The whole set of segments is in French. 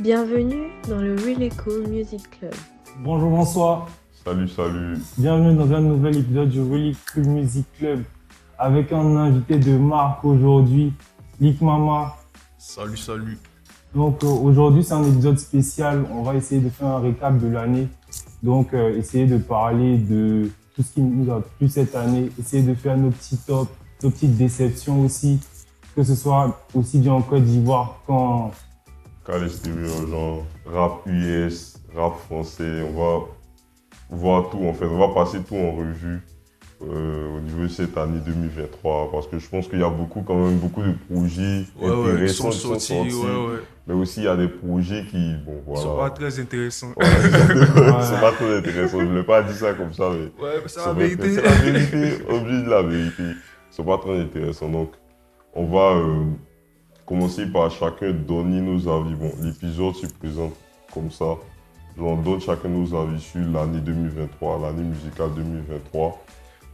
Bienvenue dans le Really Cool Music Club. Bonjour, bonsoir. Salut, salut. Bienvenue dans un nouvel épisode du Really Cool Music Club avec un invité de marque aujourd'hui, Lick Mama. Salut, salut. Donc aujourd'hui, c'est un épisode spécial. On va essayer de faire un récap de l'année. Donc essayer de parler de tout ce qui nous a plu cette année. Essayer de faire nos petits tops, nos petites déceptions aussi. Que ce soit aussi bien en Côte d'Ivoire qu'en... Qu'à l'extérieur, genre rap US, rap français, on va voir tout en fait. On va passer tout en revue au niveau de cette année 2023 parce que je pense qu'il y a quand même beaucoup de projets intéressants qui sont sortis. Mais aussi il y a des projets qui, bon voilà. Ils sont pas très intéressants. Ouais, c'est pas très intéressant. Je ne l'ai pas dit ça comme ça, mais Ouais, mais c'est la vérité. C'est la vérité, obligé de la vérité. Ils sont pas très intéressants. Donc on va commencer par chacun donner nos avis. Bon, l'épisode se présente comme ça. On donne chacun nos avis sur l'année 2023, l'année musicale 2023.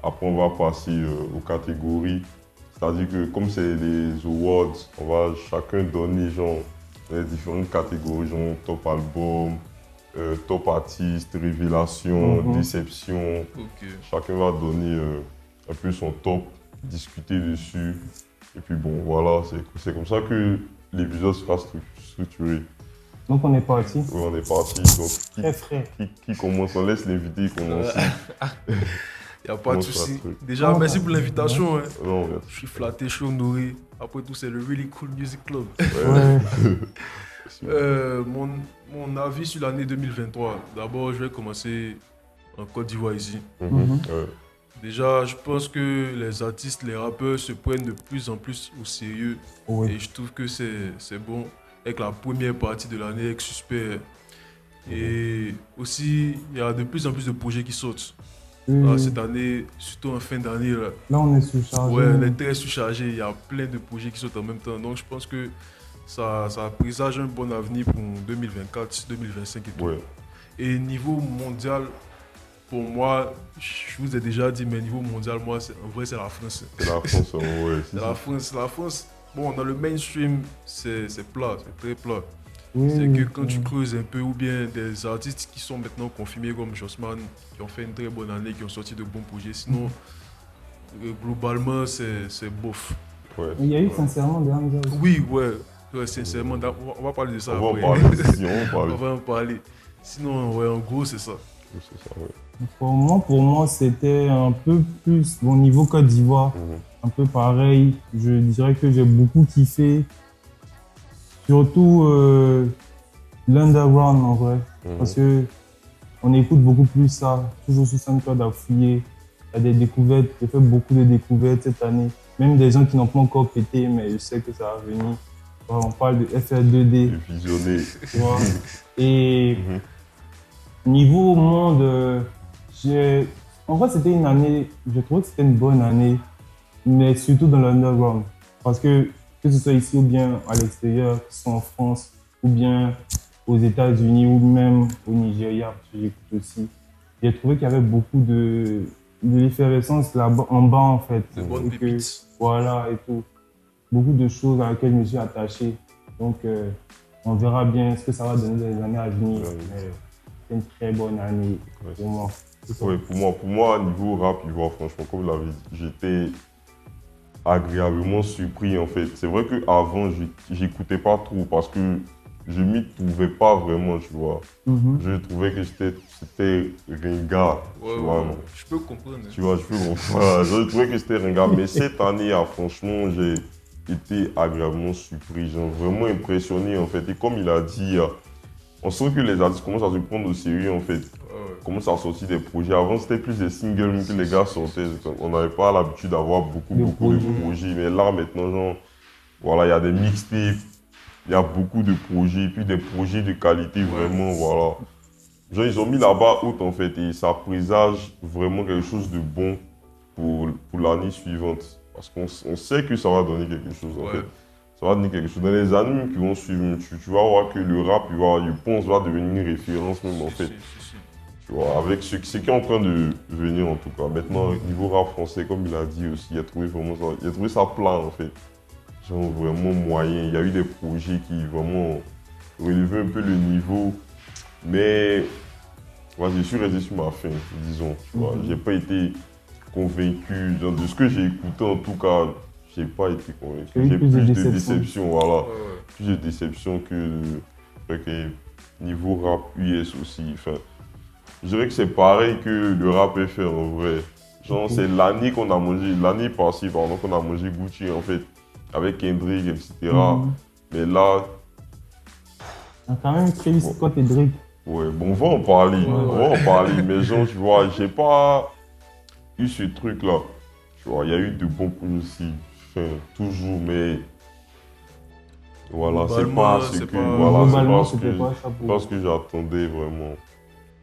Après, on va passer aux catégories. C'est-à-dire que comme c'est les awards, on va chacun donner genre les différentes catégories, genre top album, top artiste, révélation, déception. Ok. Chacun va donner un peu son top, discuter dessus. Et puis bon, voilà, c'est comme ça que l'épisode sera structuré. Donc on est parti. Oui, on est parti. Donc, Très frais. qui commence? On laisse l'invité commencer. Il n'y a pas de souci. truc. Déjà, merci pour l'invitation. Hein. Non, Je suis flatté, je suis honoré. Après tout, c'est le Really Cool Music Club. Ouais. Mon avis sur l'année 2023. D'abord, je vais commencer en Côte d'Ivoire ici. Déjà, je pense que les artistes, les rappeurs se prennent de plus en plus au sérieux. Oui. Et je trouve que c'est bon avec la première partie de l'année avec Suspect. Et aussi, il y a de plus en plus de projets qui sortent. Cette année, surtout en fin d'année. Là, on est surchargé. Ouais, on est très surchargé. Il y a plein de projets qui sortent en même temps. Donc, je pense que ça présage un bon avenir pour 2024, 2025 et tout. Ouais. Et niveau mondial, pour moi, je vous ai déjà dit, mais niveau mondial, moi, en vrai, c'est la France. C'est la France, ouais. C'est la France. La France, bon, dans le mainstream, c'est plat, c'est très plat. Oui, C'est oui, que quand oui. tu creuses un peu, ou bien des artistes qui sont maintenant confirmés comme Jossman, qui ont fait une très bonne année, qui ont sorti de bons projets. Sinon, globalement, c'est bof. Ouais. Il y a eu sincèrement des Hamza aussi. Oui, ouais, sincèrement, on va parler de ça On va en après. parler. Si, on va en parler. On va en parler. Sinon, ouais, en gros, c'est ça. C'est ça, ouais. Pour moi, c'était un peu plus, bon, niveau Côte d'Ivoire, un peu pareil. Je dirais que j'ai beaucoup kiffé. Surtout l'underground en vrai. Parce que on écoute beaucoup plus ça. Toujours sous SoundCloud à fouiller. Il y a des découvertes. J'ai fait beaucoup de découvertes cette année. Même des gens qui n'ont pas encore pété, mais je sais que ça va venir. On parle de FR2D. Et visionner. Tu vois. Et niveau monde, en vrai, c'était une année, je trouvais que c'était une bonne année, mais surtout dans l'underground. Parce que ce soit ici ou bien à l'extérieur, que ce soit en France, ou bien aux États-Unis, ou même au Nigeria, parce que j'écoute aussi, j'ai trouvé qu'il y avait beaucoup de l'effervescence là-bas, en bas en fait. De bonnes Et que, pépites. voilà, et tout. Beaucoup de choses à laquelle je me suis attaché. Donc, on verra bien ce que ça va donner dans les années à venir. Mais c'est une très bonne année pour moi. Ouais, pour moi, niveau rap ivoire, franchement, comme vous l'avez dit, j'étais agréablement surpris en fait. C'est vrai qu'avant, j'écoutais pas trop parce que je m'y trouvais pas vraiment, tu vois. Je trouvais que c'était ringard, tu vois. Je peux comprendre. Tu vois, je peux comprendre. Je trouvais que c'était ringard, mais cette année, franchement, j'ai été agréablement surpris, genre vraiment impressionné en fait. Et comme il a dit, on sent que les artistes commencent à se prendre au sérieux en fait. Commencent à sortir des projets. Avant, c'était plus des singles que les gars sortaient. On n'avait pas l'habitude d'avoir beaucoup de projets. Mais là, maintenant, genre, voilà, il y a des mixtapes, il y a beaucoup de projets, puis des projets de qualité, vraiment, voilà. Genre, ils ont mis la barre haute, en fait, et ça présage vraiment quelque chose de bon pour l'année suivante. Parce qu'on sait que ça va donner quelque chose, en fait. Ça va donner quelque chose. Dans les années qui vont suivre, tu vas voir que le rap, je pense, va devenir une référence même, en fait. Tu vois, avec ce qui est en train de venir en tout cas. Maintenant, niveau rap français, comme il a dit aussi, il a trouvé ça plat en fait. Genre vraiment moyen. Il y a eu des projets qui vraiment relever un peu le niveau. Mais moi, je suis resté sur ma faim, disons. Tu vois. J'ai pas été convaincu. Genre, de ce que j'ai écouté, en tout cas, j'ai pas été convaincu. J'ai plus de déception, voilà. Ouais. Plus de déception que niveau rap US aussi. Enfin, je dirais que c'est pareil que le rap FR en vrai. Genre, c'est l'année qu'on a mangé, l'année passée, pardon, qu'on a mangé Gucci, en fait, avec Kendrick, etc. Mais là... Quand même, Travis Scott et Drake. Ouais, bon, on va en parler, mais genre, tu vois, j'ai pas eu ce truc-là. Tu vois, il y a eu de bons projets aussi, enfin, toujours, mais... Voilà, c'est pas ce que... Voilà, c'est pas ce que j'attendais vraiment.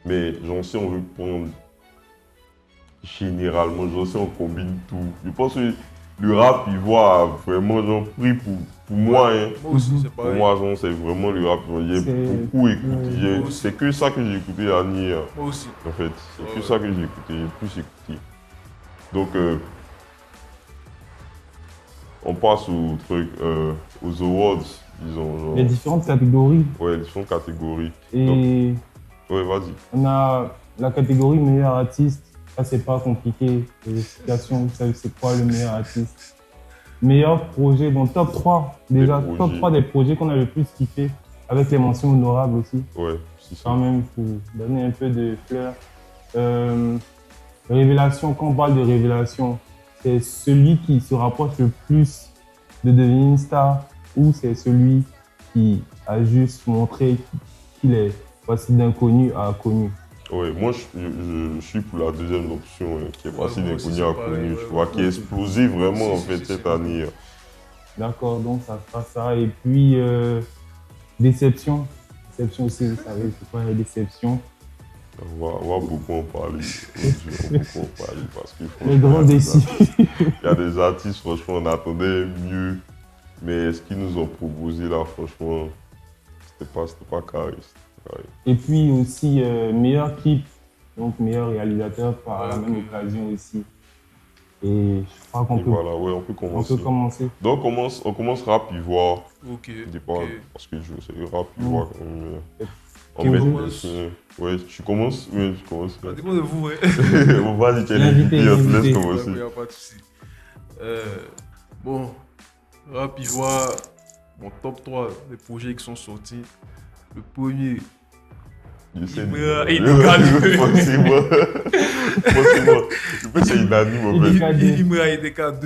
Mais j'en sais, on veut prendre... Généralement, j'en sais, on combine tout. Je pense que le rap, il voit vraiment, genre, pris pour moi, hein. Moi aussi, c'est pareil. Pour moi, genre, c'est vraiment le rap. J'ai beaucoup écouté. C'est que ça que j'ai écouté l'année. Moi aussi. En fait, c'est que ça que j'ai écouté, j'ai plus écouté. Donc, on passe au truc, aux awards, disons. Genre, il y a différentes catégories. Ouais, différentes catégories. Et donc, ouais, vas-y. On a la catégorie meilleur artiste. Ça, c'est pas compliqué. Les explications, vous savez, c'est quoi le meilleur artiste. Meilleur projet, bon, top 3. Déjà, top 3 des projets qu'on a le plus kiffé, avec les mentions honorables aussi. Ouais, c'est ça. Quand même, il faut donner un peu de fleurs. Révélation, quand on parle de révélation, c'est celui qui se rapproche le plus de devenir une star ou c'est celui qui a juste montré qu'il est passé d'inconnu à connu? Ouais, moi je suis pour la deuxième option qui est passée d'inconnu à connu, tu vois, qui a explosé vraiment en fait cette année. D'accord, donc ça sera ça. Et puis, déception. Déception aussi, vous savez, c'est quoi la déception? On va beaucoup en parler. Parce qu'il les grands déçus. Il y a des artistes, franchement, on attendait mieux. Mais ce qu'ils nous ont proposé là, franchement, c'était pas carré. Et puis aussi, meilleur clip, donc meilleur réalisateur par la même occasion aussi. Et je crois qu'on peut, voilà, ouais, on peut commencer. Donc on commence rap ivoire. Ok. Parce que c'est le rap ivoire quand même. Ouais, tu commences? Oui, je commence. Ça dépend de vous, ouais. Bon, vas-y, tu es l'invité, on te laisse commencer. Il n'y a pas de souci. Bon, rap ivoire, mon top 3 des projets qui sont sortis. Le premier, Imra IDK2. Je pense que c'est unanime en fait. Imra IDK2.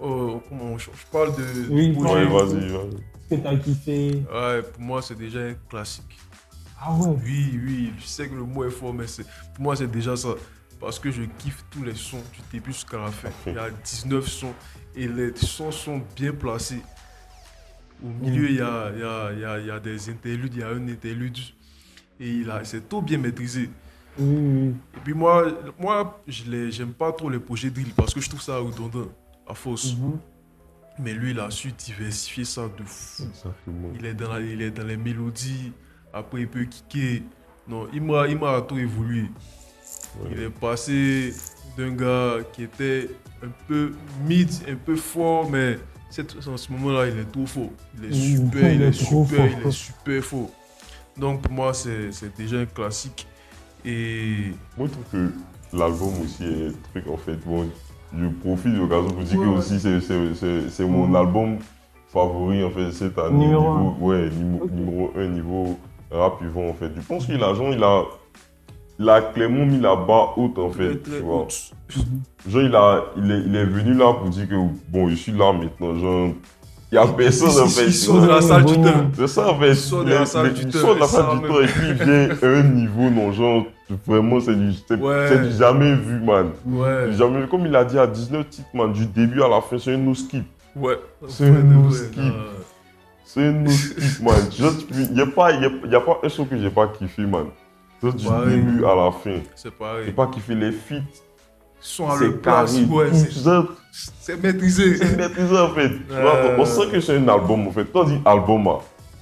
Comment je parle de. Oui, ouais, vas-y. Ce que t'as kiffé. Ouais, pour moi, c'est déjà un classique. Ah ouais? Oui, je sais que le mot est fort, mais pour moi, c'est déjà ça. Parce que je kiffe tous les sons du début jusqu'à la fin. Il y a 19 sons et les sons sont bien placés. Au milieu, il y a des interludes, il y a un interlude et c'est tout bien maîtrisé. Oui. Et puis moi j'aime pas trop les projets drill parce que je trouve ça redondant, à force. Mais lui, il a su diversifier ça de fou. Exactement. Il est dans les mélodies, après il peut kicker. Non, il m'a tout évolué. Ouais. Il est passé d'un gars qui était un peu mid, un peu fort, mais en ce moment-là, il est trop fort. Il est super fort. Donc pour moi, c'est déjà un classique. Et moi, je trouve que l'album aussi est un truc en fait. Bon, je profite de l'occasion pour dire que aussi c'est mon album favori en fait cette année. Numéro 1 niveau rap vivant en fait. Je pense qu'il a clairement mis la barre haute en fait. Tu vois. Genre il est venu là pour dire que bon, je suis là maintenant. Genre, il n'y a personne en fait. Il sort de la salle du temps. C'est ça en fait. Il sort de la salle du temps et puis il vient à un niveau, non, genre, vraiment, c'est du jamais vu, man. Ouais. Jamais, comme il a dit, à 19 titres, man, du début à la fin, c'est un no-skip. Ouais. C'est un no-skip. C'est un no-skip, man. Il n'y a pas un son que j'ai pas kiffé, man. Genre, du début à la fin. C'est pareil. J'ai pas kiffé les feats. Sont à leur place, c'est maîtrisé. C'est maîtrisé en fait. Tu vois, on sent que c'est un album en fait. Quand on dit album,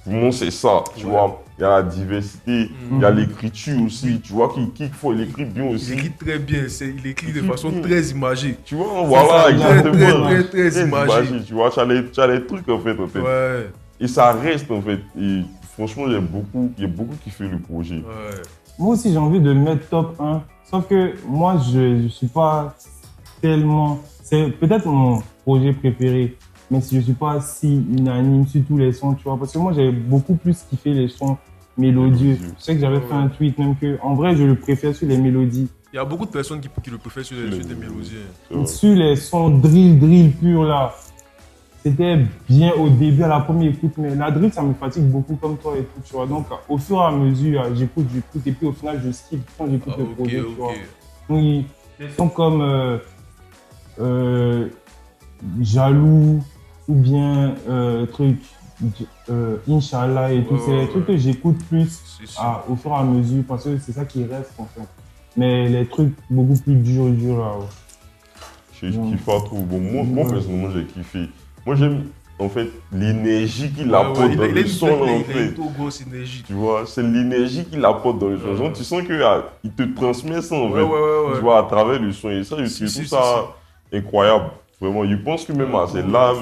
pour moi c'est ça. Tu vois, il y a la diversité, il y a l'écriture aussi. Tu vois qu'il écrit bien aussi. Il écrit très bien, il écrit de façon très imagée. Tu vois, voilà, exactement. Très imagée. Tu vois, tu as les trucs en fait. Ouais. Et ça reste en fait. Et franchement, j'ai beaucoup kiffé le projet. Ouais. Moi aussi, j'ai envie de le mettre top 1. Sauf que moi, je suis pas tellement... C'est peut-être mon projet préféré, mais je suis pas si unanime sur tous les sons, tu vois. Parce que moi, j'ai beaucoup plus kiffé les sons mélodieux. Je sais que j'avais fait un tweet même que, en vrai, je le préfère sur les mélodies. Il y a beaucoup de personnes qui le préfèrent sur des mélodies. C'est vrai. Sur les sons drill pur là, c'était bien au début à la première écoute, mais la drill ça me fatigue beaucoup comme toi et tout, tu vois. Donc au fur et à mesure, j'écoute et puis au final je skip quand j'écoute le projet, tu vois. Oui, des sons comme Jaloux ou bien Inch'Allah et tout, c'est les trucs que j'écoute plus au fur et à mesure parce que c'est ça qui reste en fait. Mais les trucs beaucoup plus durs là. Ouais. J'ai kiffé à tout. Bon, moi personnellement, j'ai kiffé. Moi, j'aime en fait l'énergie qu'il apporte dans le son. En fait. Il a une trop grosse énergie. Tu vois, c'est l'énergie qu'il apporte dans le son. Genre, tu sens qu'il te transmet ça en fait. Ouais. Tu vois, à travers le son. Et ça, je trouve ça incroyable. Vraiment, je pense que même à c'est là,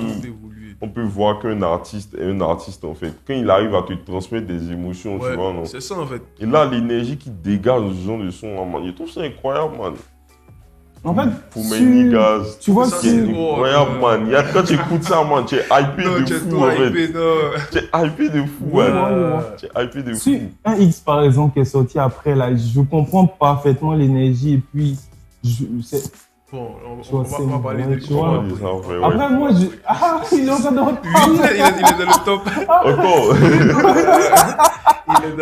on peut voir qu'un artiste est un artiste en fait. Quand il arrive à te transmettre des émotions, tu vois, non? C'est ça en fait. Et là, l'énergie qu'il dégage de ce genre de son, man, je trouve ça incroyable, man. En fait, pour mes niggas, tu vois, c'est incroyable, man. Quand tu écoutes ça, man, tu es hypé de fou, en fait. Tu es hypé de fou, man. Tu es hypé de fou. Si un X, par exemple, qui est sorti après, là, je comprends parfaitement l'énergie et puis, bon, on va parler de tu vois. Ouais. Après, moi, il est en train de reparler. Il est dans le top. Encore.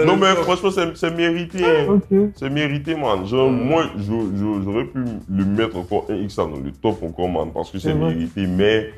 Non, mais franchement, c'est mérité. Hein. Okay. C'est mérité, man. Genre, moi, j'aurais pu le mettre encore un X dans le top encore, man, parce que c'est mérité. Mais,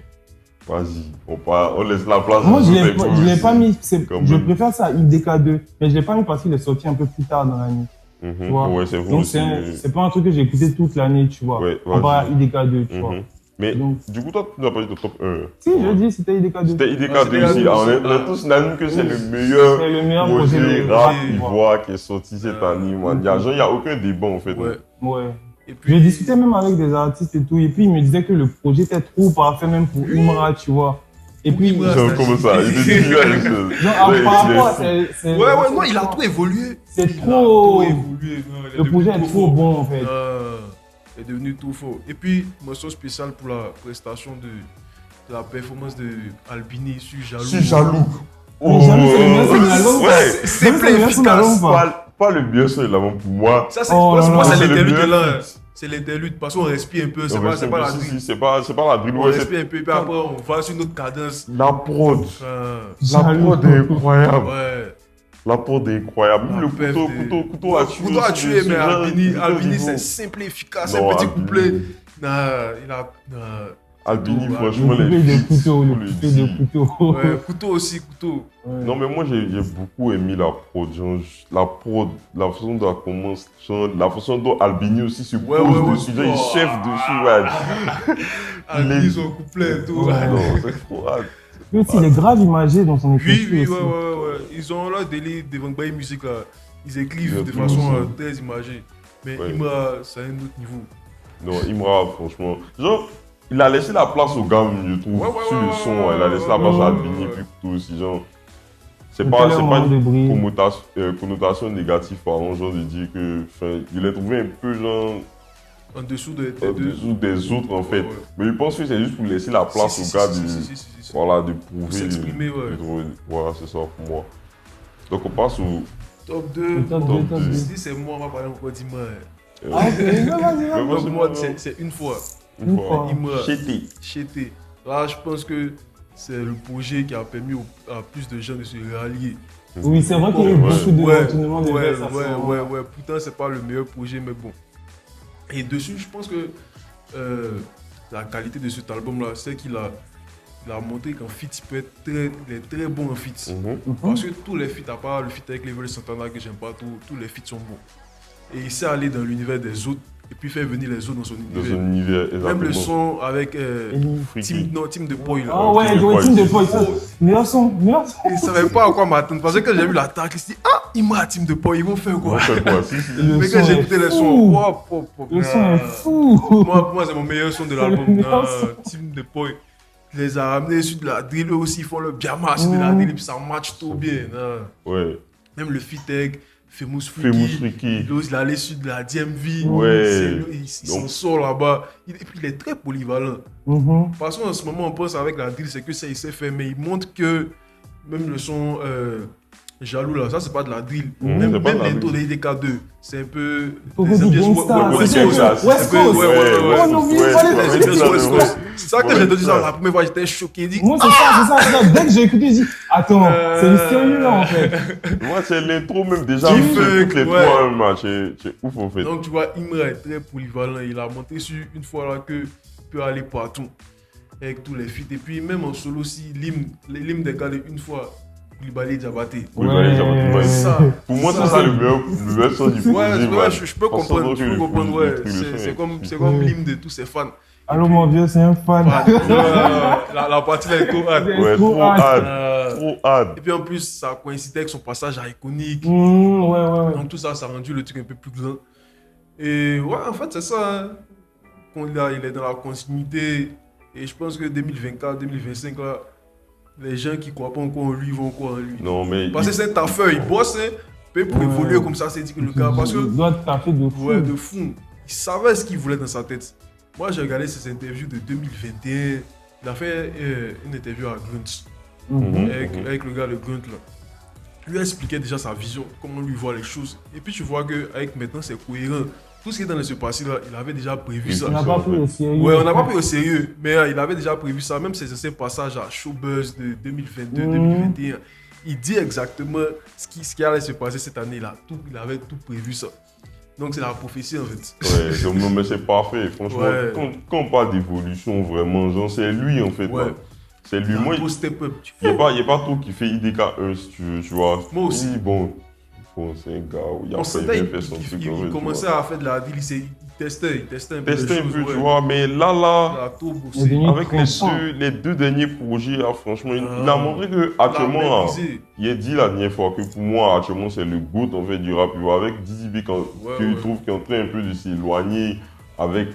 vas-y, on laisse la place. Moi, je ne l'ai pas mis. Je préfère ça à IDK2, mais je ne l'ai pas mis parce qu'il est sorti un peu plus tard dans l'année. Tu vois? Ouais, c'est vrai. Donc, c'est pas un truc que j'ai écouté toute l'année, tu vois. Ouais, comparé à IDK2, tu vois. Mais donc, du coup, toi, tu n'as pas dit ton top 1. Si, je dis, c'était IDK2. C'était IDK2 aussi. On est tous unanimes que c'est le meilleur projet rap ivoire qui est sorti cette année, man. Il n'y a aucun débat, en fait. Ouais. Et puis, j'ai discuté même avec des artistes et tout, et puis ils me disaient que le projet était trop parfait, même pour Imra, tu vois. Et puis, genre, comment ça? Il te dit la même chose. Genre, par rapport à ouais, non, il a trop évolué. C'est trop évolué. Le projet est trop bon, en fait. Il est devenu tout faux. Et puis, mention spéciale pour la prestation de la performance de Albini sur Jaloux. Sur Jaloux. Oh, Jaloux, c'est le meilleur son de l'album. C'est plein efficace. Pas le meilleur son de l'album pour moi. Ça, c'est l'interlude de l'un. C'est l'interlude parce qu'on respire un peu. C'est pas la drill. C'est pas la drill. On respire un peu, puis après, on va sur notre cadence. La prod. La prod est incroyable. Ouais. La prod est incroyable. Le couteau a tué. Couteau a tué, mais Albini, c'est simple et efficace. Un petit couplet. Albini, franchement, le couteau. Ouais, couteau aussi, couteau. Non, mais moi, j'ai beaucoup aimé la prod. Genre, la façon dont elle commence, la façon dont Albini aussi se pose dessus. Genre, il chef dessus, ouais. Albini, son couplet et tout. Non, c'est trop hard. Mais aussi, il est grave imagé dans son écriture. Oui, ouais. Ils ont là délire devant Baye Musique là. Ils écrivent de façon très imagée. Mais Imra, c'est un autre niveau. Non, Imra, franchement. Genre, il a laissé la place au gars, je trouve, sur le son. Il a laissé la place à Albini, puis tout aussi. Genre, c'est pas une connotation négative, pardon, genre de dire que. Il est trouvé un peu, genre. En dessous des autres, en fait. Mais je pense que c'est juste pour laisser la place au gars de prouver. S'exprimer, Voilà, c'est ça pour moi. Donc, on passe au top 2. Si c'est moi, on va parler encore d'Imra. Vas-y. Moi, c'est une fois. Imra. Chété. Là, je pense que c'est le projet qui a permis à plus de gens de se rallier. Oui, c'est vrai qu'il y a eu beaucoup de retournements de ouais. Pourtant, c'est pas le meilleur projet, mais bon. Et dessus, je pense que la qualité de cet album-là, c'est qu'il a montré qu'un feat peut être très bon en feat. Parce que tous les feats, à part le feat avec Level Santana que j'aime pas, tous les feats sont bons. Et il sait aller dans l'univers des autres et puis faire venir les autres dans son univers. Même le son avec Team de Poi. Ah ouais, Team de Poi, meilleur son. Il ne savait pas à quoi m'attendre. Parce que quand j'ai vu l'attaque, il s'est dit, il m'a Team de Poi, ils vont faire quoi? Mais quand j'ai écouté les sons, le son est fou. Moi, c'est mon meilleur son de l'album, Team de Poi. les a ramenés sur de la drill, eux aussi ils font le biama sur de la drill, et puis ça match tout bien. Hein. Ouais. Même le feat avec Famous Famous Freaky, Freaky. il allait sur de la DMV, Ouais. il s'en sort là-bas. Et puis il est très polyvalent. Parce qu'en ce moment, on pense avec la drill, c'est que ça il sait faire, mais il montre que même le son Jaloux là, ça c'est pas de la drill. Même l'intro de IDK2, c'est un peu. West Coast. West Coast. C'est ça que j'ai entendu ça la première fois, j'étais choqué. Moi, c'est ça. Dès que j'ai écouté, j'ai dit, attends, c'est le sérieux là en fait. Moi, c'est l'intro même déjà. Toutes les trois matchs, c'est ouf en fait. Donc tu vois, Imra est très polyvalent. Il a monté sur une fois là que peut aller partout avec tous les feats. Et puis même en solo aussi, l'hymne des gars de une fois. Koulibaly Diabaté. Pour moi, c'est ça le meilleur son du projet. Je peux comprendre. C'est comme l'hymne de tous ses fans. Allô, mon vieux, c'est un fan. La partie là est trop hard. Ouais, trop hard. Et puis en plus, ça coïncidait avec son passage à Iconic. Ouais. Donc tout ça, ça a rendu le truc un peu plus grand. Et ouais, en fait, c'est ça. Hein. Il est dans la continuité. Et je pense que 2024, 2025, là. Les gens qui croient pas encore en lui vont croire en lui. Non, mais. Parce que c'est ta feuille, il bosse, hein. Pour évoluer comme ça, c'est dit que le gars. Parce que. Il doit taffer de fou. Ouais, de fou. Il savait ce qu'il voulait dans sa tête. Moi, j'ai regardé ses interviews de 2021. Il a fait une interview à Grunt. Avec le gars de Grunt, là. Il lui a expliqué déjà sa vision, comment lui voit les choses. Et puis tu vois qu'avec maintenant, c'est cohérent. Tout ce qui est dans le passé-là, il avait déjà prévu ça. On n'a pas pris au sérieux. Ouais, on n'a pas pris au sérieux, mais il avait déjà prévu ça. Même ses passages à Showbuzz de 2022, 2021, il dit exactement ce qui allait se passer cette année-là. Il avait tout prévu ça. Donc c'est la prophétie en fait. Ouais, mais c'est parfait. Franchement, quand on parle d'évolution, vraiment, genre, c'est lui en fait. Ouais. C'est lui. Moi, il n'y a pas tout qui fait IDK1 si tu veux, tu vois. Moi aussi. Bon, c'est un gars où il a fait son truc. Il commençait à faire de la deal, il testait un peu. Tu vois, mais là, avec les deux derniers projets, là, franchement, il a montré que actuellement, il a dit la dernière fois que pour moi, actuellement, c'est le GOAT en fait, du rap. Avec Dizzy B, qu'il trouve qu'il est en train un peu de s'éloigner avec,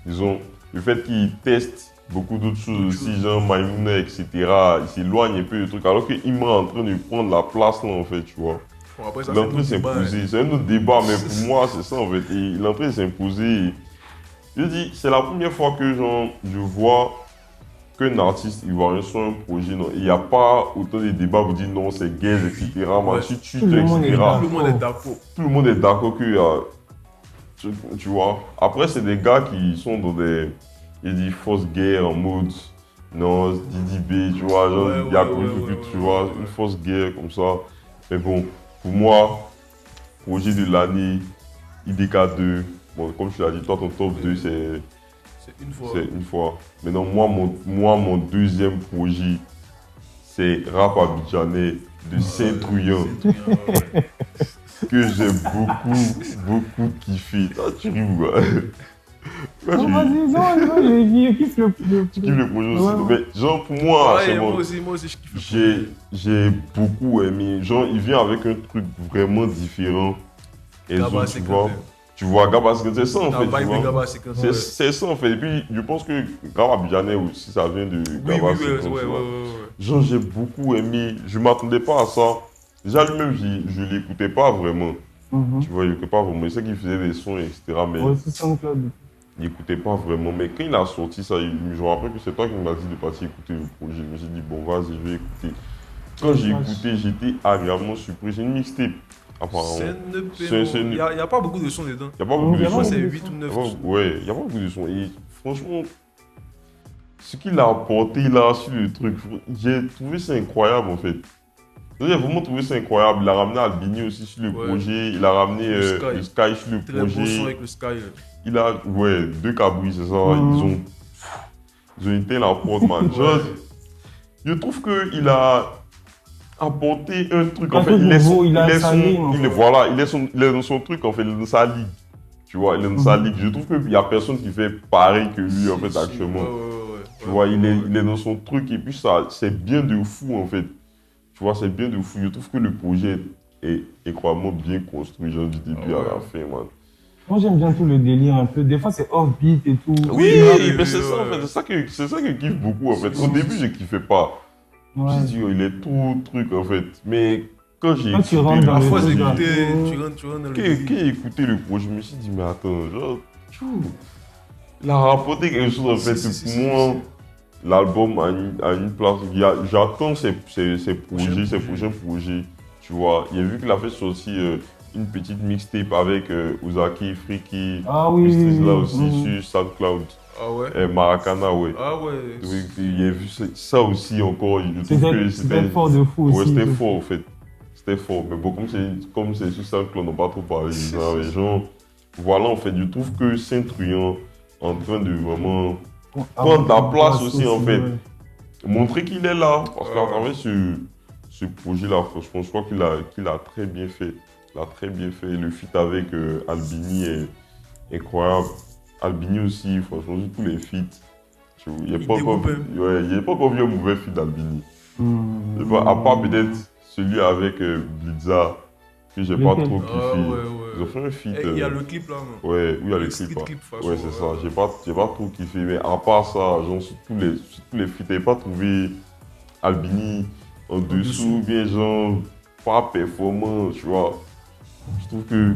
disons, le fait qu'il teste beaucoup d'autres choses aussi, genre Maimouna, etc. Il s'éloigne un peu du truc, alors qu'il est en train de prendre la place là, en fait, tu vois. Bon, après, il est en train de s'imposer. C'est un autre débat, mais pour moi, c'est ça en fait. Et il est en train de s'imposer. Je dis, c'est la première fois que je vois qu'un artiste ivoirien sur un projet. Non, il n'y a pas autant de débats pour dire non, c'est gay, etc. Etc. Tout le monde est d'accord. Tout le monde est d'accord que. Tu vois. Après, c'est des gars qui sont dans des. Il dit fausse guerre en mode. Non, Didi B, tu vois. Genre, il y a tu vois, une fausse guerre comme ça. Mais bon. Pour moi, projet de l'année, IDK2, bon, comme tu l'as dit, toi ton top 2 c'est une fois. Maintenant, moi mon deuxième projet, c'est Rap Abidjanais de Saint-Trouillant. Que j'ai beaucoup kiffé. Ah, tu ris ou quoi? Non, vas-y, je kiffe le projet. Tu kiffes le projet aussi. Mais genre pour moi, c'est moi aussi je kiffe le projet. J'ai beaucoup aimé. Genre, il vient avec un truc vraiment différent. Et genre, tu vois, Gaba, c'est ça en fait. C'est ça en fait. Et puis, je pense que Rap Abidjanais aussi, ça vient de Gaba. Genre, j'ai beaucoup aimé. Je ne m'attendais pas à ça. Déjà, lui-même, je ne l'écoutais pas vraiment. Tu vois, je l'écoutais pas vraiment. Je sais qu'il faisait des sons, etc. Mais il n'écoutait pas vraiment. Mais quand il a sorti ça, je me rappelle que c'est toi qui m'as dit de partir écouter le projet. Je me suis dit, bon, vas-y, je vais écouter. Quand j'ai écouté, j'étais agréablement surpris. C'est une mixtape. Il n'y a pas beaucoup de sons dedans. Il n'y a pas beaucoup de sons. C'est 8 ou 9 sons. Ouais, il n'y a pas beaucoup de sons. Et franchement, ce qu'il a apporté là sur le truc, j'ai trouvé ça incroyable en fait. J'ai vraiment trouvé ça incroyable. Il a ramené Albini aussi sur le projet. Il a ramené le Sky sur le projet. Très beau son avec le Sky. Il a, deux cabouilles, c'est ça. Ils ont été la porte, man. Je trouve qu'il a apporté un truc. En fait, il est dans son truc, en fait, il est dans sa ligue. Tu vois, il est dans sa ligue. Je trouve qu'il n'y a personne qui fait pareil que lui, en fait, actuellement. Tu vois, il est dans son truc et puis ça, c'est bien de fou, en fait. Tu vois, c'est bien de fou. Je trouve que le projet est incroyablement bien construit, genre du début à la fin, man. Moi, j'aime bien tout le délire un peu. Des fois, c'est off-beat et tout. Oui, oui, mais c'est oui, ça, en ouais. fait. C'est ça que je kiffe beaucoup, en fait. Au début, je kiffais pas. Ouais. J'ai dit, oh, il est tout truc, en fait. Mais quand j'ai Quand tu écouté rentres dans le le Parfois, truc, projet, là. tu rentres dans le quand j'ai délire. écouté le projet, je me suis dit, mais attends, genre, il a rapporté quelque chose, en fait. Pour moi, l'album a une place. J'attends ses projets, ses prochains projets. Tu vois, il a vu qu'il a fait sortir une petite mixtape avec Ozaki, Freaky, Ah oui, oui, là oui. aussi sur SoundCloud. Ah ouais. Et Maracana, ouais. Ah ouais. Oui, il a vu ça aussi encore. Je trouve que C'était fort de fou Ouais, aussi. c'était fort en fait. C'était fort. Mais bon, comme c'est sur SoundCloud, on n'a pas trop parlé de ça. Les gens, voilà, en fait, je trouve que Saint-Truand en train de vraiment prendre la place aussi, en fait. ouais. Montrer qu'il est là. Parce qu'à travers ce projet-là, franchement, je crois qu'il a très bien fait. Il a très bien fait. Le feat avec Albini est incroyable. Albini aussi, franchement, sur tous les feats. Il n'y a pas encore vu un mauvais feat d'Albini. À part peut-être celui avec Blitza, que j'ai pas Lequel? trop kiffé. Ah ouais, Ils ont fait un feat. Et il y a le clip là, non? Ouais, où il y a le street clip. Hein. clip, de toute façon, Ouais, c'est ça. J'ai pas trop kiffé. Mais à part ça, genre, sur tous les feats, j'ai pas trouvé Albini en dessous, bien genre, pas performant, tu vois. Je trouve que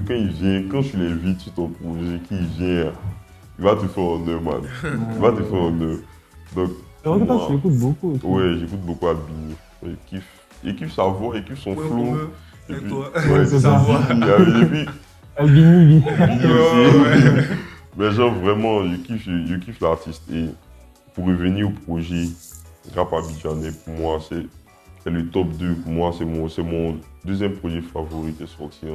quand tu l'invites sur ton projet, qu'il vient, il va te faire honneur, man. Il va te faire honneur. Donc, C'est vrai que toi, moi, tu l'écoutes beaucoup aussi. ouais, j'écoute beaucoup Albini. Il kiffe sa voix, il kiffe son Ouais, flow. ouais. Et puis- toi? Ouais, C'est ça. ça. Et puis, Albini, Albini aussi. Mais genre, vraiment, je kiffe l'artiste. Et pour revenir au projet, Rap Abidjanais, pour moi, c'est le top 2. Pour moi, c'est mon deuxième projet favori qui est sorti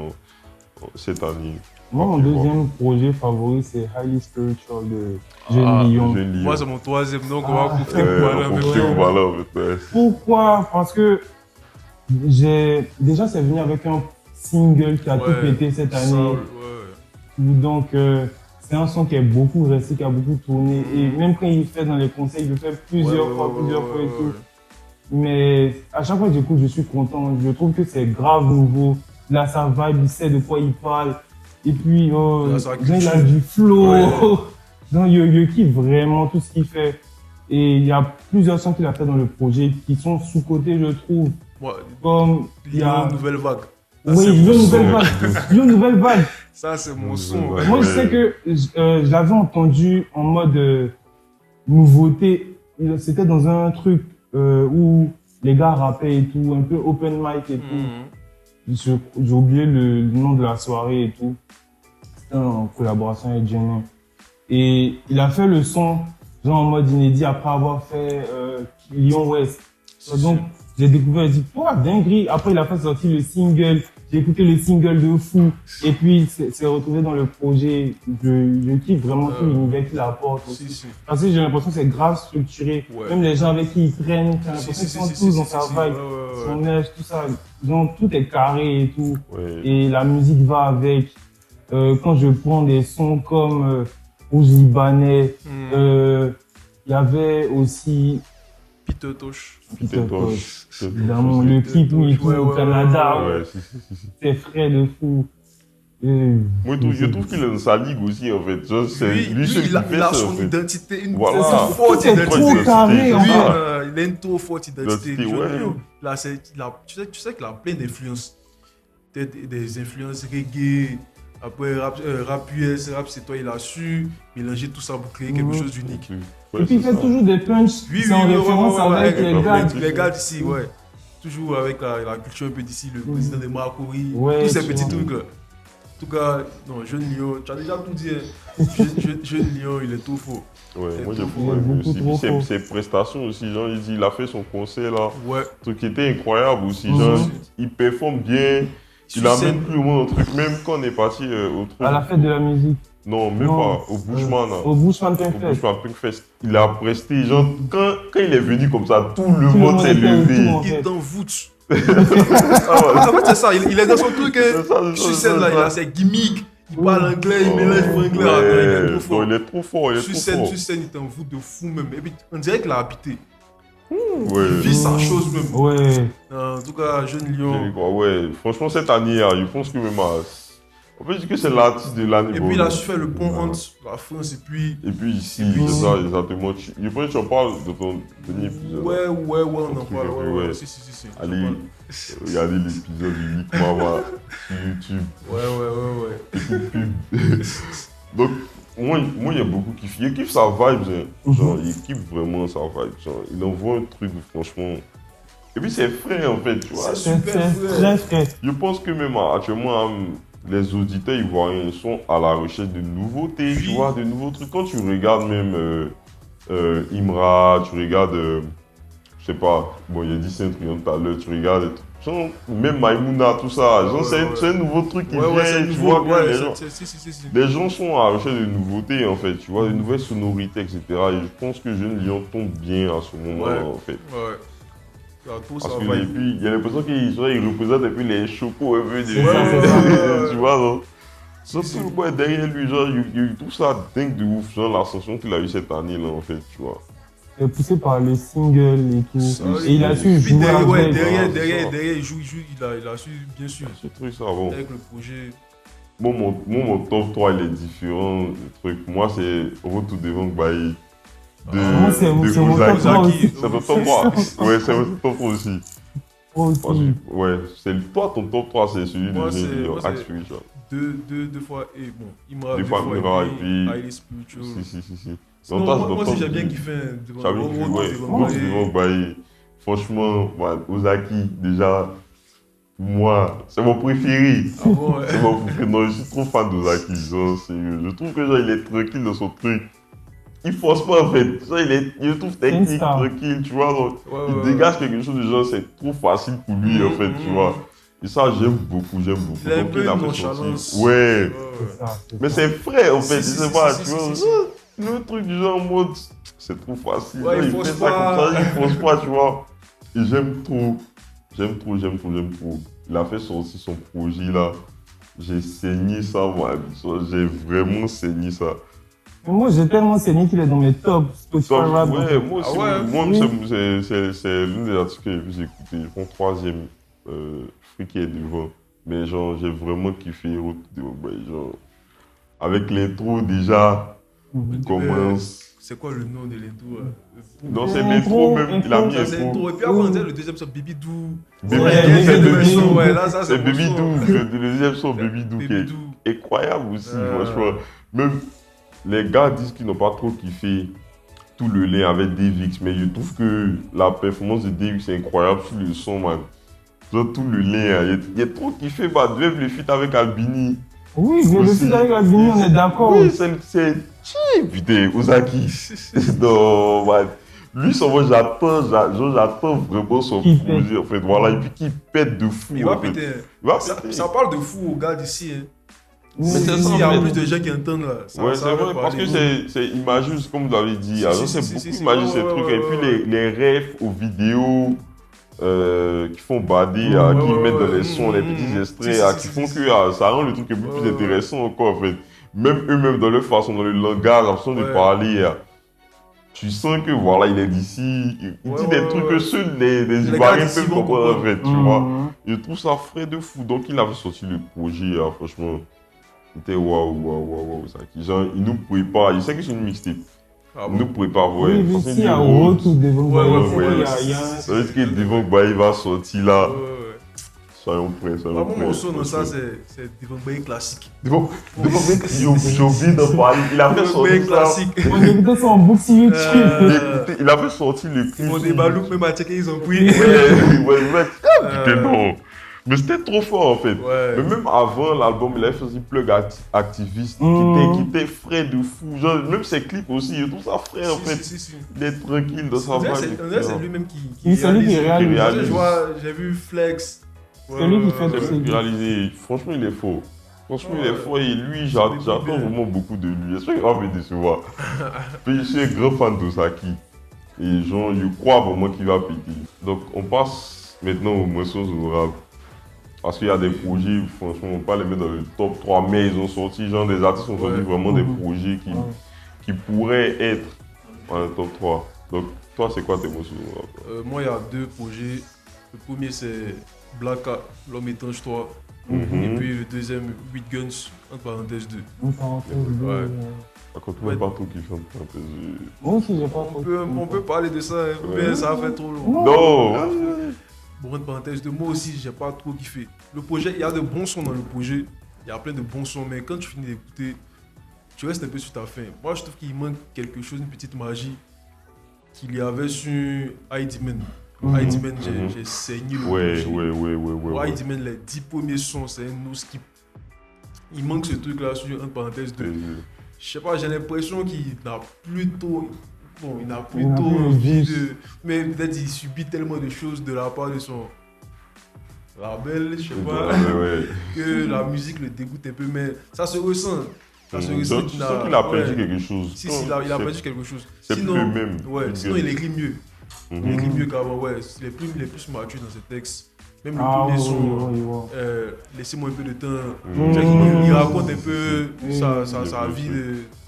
cette année. Moi, mon Ok, bon. deuxième projet favori, c'est Highly Spiritual de Jeune Lion. Jeune Lion. Moi, c'est mon troisième, donc on va Ah. couper voilà, on mais peut ouais. faire, voilà, en fait, ouais. Pourquoi? Parce que déjà, c'est venu avec un single qui a tout Ouais, pété cette ça, année. ouais. Donc, c'est un son qui est beaucoup resté, qui a beaucoup tourné. Et même quand il fait dans les concerts, il le fait plusieurs Ouais, fois ouais, et ouais, tout. ouais. Mais à chaque fois que j'écoute, je suis content. Je trouve que c'est grave nouveau. Là, sa vibe, il sait de quoi il parle. Et puis, Il a sa genre, il a culture. du flow. Ouais. Donc, je kiffe vraiment tout ce qu'il fait. Et il y a plusieurs sons qu'il a fait dans le projet qui sont sous-cotés, je trouve. Moi, Comme il y a. Lyon, nouvelle vague. Ça, Oui, c'est Lyon, mon nouvelle son. vague. Lyon, nouvelle vague. Ça, c'est mon son. Nouvelle ouais. vague. Moi, je sais que je l'avais entendu en mode nouveauté. C'était dans un truc où les gars rappaient et tout, un peu open mic et tout. Mhm. J'ai oublié le nom de la soirée et tout. C'était en collaboration avec Jenny. Et il a fait le son, genre en mode inédit, après avoir fait Lyon Ouest. Donc, j'ai découvert, j'ai dit, quoi, dinguerie. Après, il a fait sortir le single. J'ai écouté le single de fou. Et puis, c'est retrouvé dans le projet. Je kiffe vraiment tout l'univers qu'il apporte aussi. Si, si. Parce que j'ai l'impression que c'est grave structuré. Ouais. Même les gens avec qui ils traînent, j'ai l'impression Si, qu'ils sont si, tous si, dans si, sa si, vibe. ouais, ouais, ouais. Son âge, tout ça. Donc, tout est carré et tout. Ouais. Et la musique va avec. Quand je prends des sons comme Rouge Libanais, Mhm. il y avait aussi Peter Tosh. Peter Tosh. Tosh. Peter Tosh Évidemment, aussi. le clip où il tourne Ouais, au ouais, Canada, Ouais, si. c'est frais de fou. Moi, je trouve qu'il est dans sa ligue aussi, en fait. Genre, c'est Lui, seul qui il a fait ça, son en fait. identité, une Voilà. forte C'est identité. trop carré, c'est en Lui, fait. ça. il a une trop forte identité. Identité, John ouais. Lyon, là, tu sais qu'il a plein d'influences. Peut-être des influences reggae, après rap US, rap c'est toi, il a su mélanger tout ça pour créer quelque chose d'unique. Ouais, Et puis il c'est fait ça. toujours des punchs Oui, qui sont en référence avec ouais, les ouais, gars. ouais. Les gars d'ici, ouais. Toujours avec la culture un peu d'ici, le président de Marcory, Ouais, tous ces tu petits vois. trucs là. En tout cas, non, Jeune Lion, tu as déjà tout dit. Hein. Jeune Lion, il est trop faux. Ouais, moi Il j'ai est beaucoup aimé beaucoup aussi. trop Puis fort. ses prestations aussi, genre il a fait son concert là, Ouais. un truc qui était incroyable aussi. Mhm. Genre, il performe bien, il a Sur scène. même plus au moins un truc, même quand on est parti au truc. À la fête de la musique. Non, même Non. pas, au Bushman. là. Au Bushman Au Punk Fest. Bushman Punk Fest. Il a presté, genre, quand il est venu comme ça, tout le Tout le monde monde s'est était levé. autour. Il t'envoûte. Ah ouais. En fait, c'est ça, il est dans son truc. C'est Hein. ça, c'est Sur ça, scène, c'est là, ça. il a ses gimmicks. Il parle anglais, il mélange anglais. Ah, non, il est trop fort. Non, il est trop fort, il est Sur trop fort. scène, il t'envoûte de fou même. Et puis, on dirait qu'il a habité. Ouais. Il vit sa chose même. Ouais. En tout cas, Jeune Lion. Ouais, franchement, cette année, je pense que même On peut dire que c'est l'artiste de l'année. Et puis il a su faire le pont entre la France et puis ici, puis c'est ici. ça, exactement. Je pense que tu en parles de ton dernier épisode. Ouais, on en truc parle. un peu, Ouais. ouais. Si. Allez, regardez l'épisode unique Mama sur YouTube. Ouais. Donc, moi, il y a beaucoup qui kiffent. Il kiffe sa vibe, genre, il kiffe vraiment sa vibe. Genre, il envoie un truc, franchement. Et puis, c'est frais, en fait, tu vois. C'est super frais. très frais. Je pense que même actuellement, les auditeurs ivoiriens sont à la recherche de nouveautés, tu Oui. vois, de nouveaux trucs. Quand tu regardes même Imra, tu regardes, je sais pas, bon, il y a dit Saint-Trion tout à l'heure, tu regardes, genre, même Maïmouna, tout ça, genre, c'est un nouveau truc qui vient, c'est tu nouveau. vois, que Ouais, les gens... si. Les gens sont à la recherche de nouveautés, en fait, tu vois, de nouvelles sonorités, etc. Et je pense que Jeune Lion tombe bien à ce moment-là, en fait. Ouais. Ça, tout ça Parce que, va. et puis, il y a l'impression qu'il représente et puis les chocos un peu C'est ça, c'est ça. tu vois, non? Surtout, ouais, derrière lui, genre, il trouve ça dingue de ouf, genre, l'ascension qu'il a eu cette année-là, en fait, tu vois. Il est poussé par le single et tout. Ça, Et il a su puis jouer derrière, ouais, avec. derrière, il joue, il a su bien sûr. Ce truc, ça, bon. Avec le projet. Bon, mon top 3, il est différent, le truc. Moi, c'est Retour devant Bailly. Moi, c'est mon top 3 aussi. C'est ton top 3. Ouais, c'est mon top 3 aussi. Aussi. Ouais, toi, ton top 3, c'est celui Moi, de c'est- Jeune Lion, moi, c'est- Axe Spiritual. Deux fois, et bon, Imra, Deux fois Imra, et puis- Highly Spiritual. Si. Sinon, Donc, toi, c'est moi ton aussi, top j'ai bien deux. kiffé. J'avais dit, ouais, Retour devant Bailly. Franchement, ouais, Ozaki, déjà, moi, c'est mon préféré. Ah bon, ouais. C'est mon préféré. Non, je suis trop fan d'Ozaki, genre, sérieux. Je trouve que genre, il est tranquille dans son truc. Il force pas, en fait. Genre, je le trouve technique, star. tranquille, tu vois. Donc, Ouais, il ouais, dégage quelque chose de genre, c'est trop facile pour lui, en fait, tu vois. Et ça, j'aime beaucoup. Il a un Donc, peu il a une fait nonchalance. sortir. Ouais. C'est ça, c'est Mais ça. c'est frais, en fait. Si, Je sais si, pas, si, tu si, vois. si. Le truc du genre en mode, c'est trop facile. Ouais, Genre, il il force fait ça pas. comme ça, il force pas, tu vois. Et j'aime trop. Il a fait sortir son projet là. J'ai saigné ça, moi. J'ai vraiment saigné ça. Mais moi, j'ai tellement saigné qu'il est dans mes tops Spotify Donc, rap. ouais, moi aussi, Ah ouais. moi, Oui. c'est l'une des artistes que j'ai plus écouté. Mon troisième, Free qui est devant. Mais genre, j'ai vraiment kiffé Retour devant Bailly, genre. Avec l'intro déjà, Mhm. commence. C'est quoi le nom de l'intro? Non, c'est Intro, l'intro même, il a mis Ça, c'est intro. l'intro. Et puis après, on dirait le deuxième, c'est Baby Doo. Baby Ouais, Doo, Baby c'est Doo, Baby Baby Doo. Doo. Ouais, là, ça, C'est c'est Baby bon son. Doo, le deuxième son Baby Doo qui Baby est Doo. incroyable aussi, Ouais. franchement. Même les gars disent qu'ils n'ont pas trop kiffé tout le lien avec DVX, mais je trouve que la performance de DVX est incroyable sur le son, man. Genre tout le lien, il est trop kiffé, man. Même le feat avec Albini. Oui, mais le Aussi. feat avec Albini, on est d'accord. Oui, c'est cheap, putain, Ozaki. Non, man. Lui, moi, j'attends vraiment son Qui projet, en fait. Voilà, et puis qu'il pète de fou. Il va en fait. péter. Il va Ça, péter. ça parle de fou aux gars d'ici. Hein. Mais c'est ça, Il y a en fait. plus de gens qui entendent là. Ça- Ouais, ça c'est va vrai, parce parler. que c'est imageux, comme vous l'avez dit. Si, Alors, si, c'est si, beaucoup si, si. imageux, Ouais, ces ouais, trucs. ouais, Et puis, ouais. les refs aux vidéos qui font bader, Ouais, qui ouais, mettent dans ouais. les sons, les petits extraits, Si, si, qui si, font si, que si. ça rend le truc un peu Ouais, plus ouais. intéressant encore, en fait. Même eux-mêmes, dans leur façon, dans le langage, la façon de Ouais. parler, tu sens que, voilà, il est d'ici. Il Ouais, dit ouais, des trucs ouais. que seuls les Les gars Ivoiriens d'ici peuvent vont comprendre, en comprendre. fait, tu vois. Mhm. Je trouve ça frais de fou. Donc, il avait sorti le projet, franchement. C'était waouh, ça. Genre, il nous prépare. Je sais que c'est une mixtape. Ah Il bon? nous prépare, ouais. Oui, mais Parce qu'il si, il y a dit, Retour devant Ouais, Bailly, ouais, c'est ouais. vrai, il y a un- ça veut dire que Devon Bailly va sortir là. Ouais. Soyons prêts, soyons Vraiment, prêts. mon son dans ça, c'est Devon Bailly classique. Devon j'ai oublié de parler. Il a fait Devon Bailly sortir ça. classique. On écoutait ça en boucle sur YouTube. Euh, Il a fait sortir le clip. Mon débat look, même à checker, ils ont pris. Ouais. Ah, putain, non. Mais c'était trop fort en fait. Ouais. Mais même avant l'album, il avait fait aussi Plug Activiste Mm. qui était frais de fou. Genre, même ses clips aussi, je trouve ça frais en fait. Si. Il est tranquille dans sa On dirait vibe. c'est- on dirait c'est lui-même qui Oui, c'est lui qui réalise. Qui réalise. Je vois, j'ai vu Flex. C'est lui qui fait C'est tout. lui qui réalisé. Franchement, il est fort. Franchement, il est Ouais. fort et lui, C'est j'attends des bien. vraiment beaucoup de lui. J'espère qu'il va me décevoir. Puis je suis un grand fan d'Osaki. Et genre, je crois vraiment qu'il va péter. Donc, on passe maintenant aux mentions honorables. Parce qu'il y a des projets, franchement, on ne peut pas les mettre dans le top 3, mais ils ont sorti, genre, des artistes ont sorti Ouais. vraiment des Mhm. projets Ouais. qui pourraient être dans le top 3. Donc, toi, c'est quoi tes mentions honorables? Moi, il y a deux projets. Le premier, c'est Blacka, L'homme étanche 3. Et puis le deuxième, 8 Guns, entre parenthèses 2. Une parenthèse. Ouais. Par contre, même pas trop kiffé entre parenthèses. Moi aussi, j'ai pas trop. On peut parler de ça, hein, mais ça va faire trop long. Non. Bon, entre parenthèses 2, moi aussi, j'ai pas trop kiffé. Le projet, il y a de bons sons dans le projet. Il y a plein de bons sons, mais quand tu finis d'écouter, tu restes un peu sur ta faim. Moi, je trouve qu'il manque quelque chose, une petite magie qu'il y avait sur ID Man. ID Man, j'ai saigné le projet. Ouais. ID Man, les 10 premiers sons, c'est un no skip. Il manque ce truc-là sur entre parenthèses 2. Je sais pas, j'ai l'impression qu'il n'a plus trop. Bon, il n'a plus trop envie de. Mais peut-être il subit tellement de choses de la part de son label, je sais pas, que la musique le dégoûte un peu, mais ça se ressent. Ça se ressent. Tu sens qu'il a perdu quelque chose. Si, il a perdu quelque chose. C'est plus le même. Ouais, sinon il écrit mieux. Il écrit mieux qu'avant, ouais. Les plus matures dans ses textes. Même le premier son, laissez-moi un peu de temps. Il raconte un peu sa vie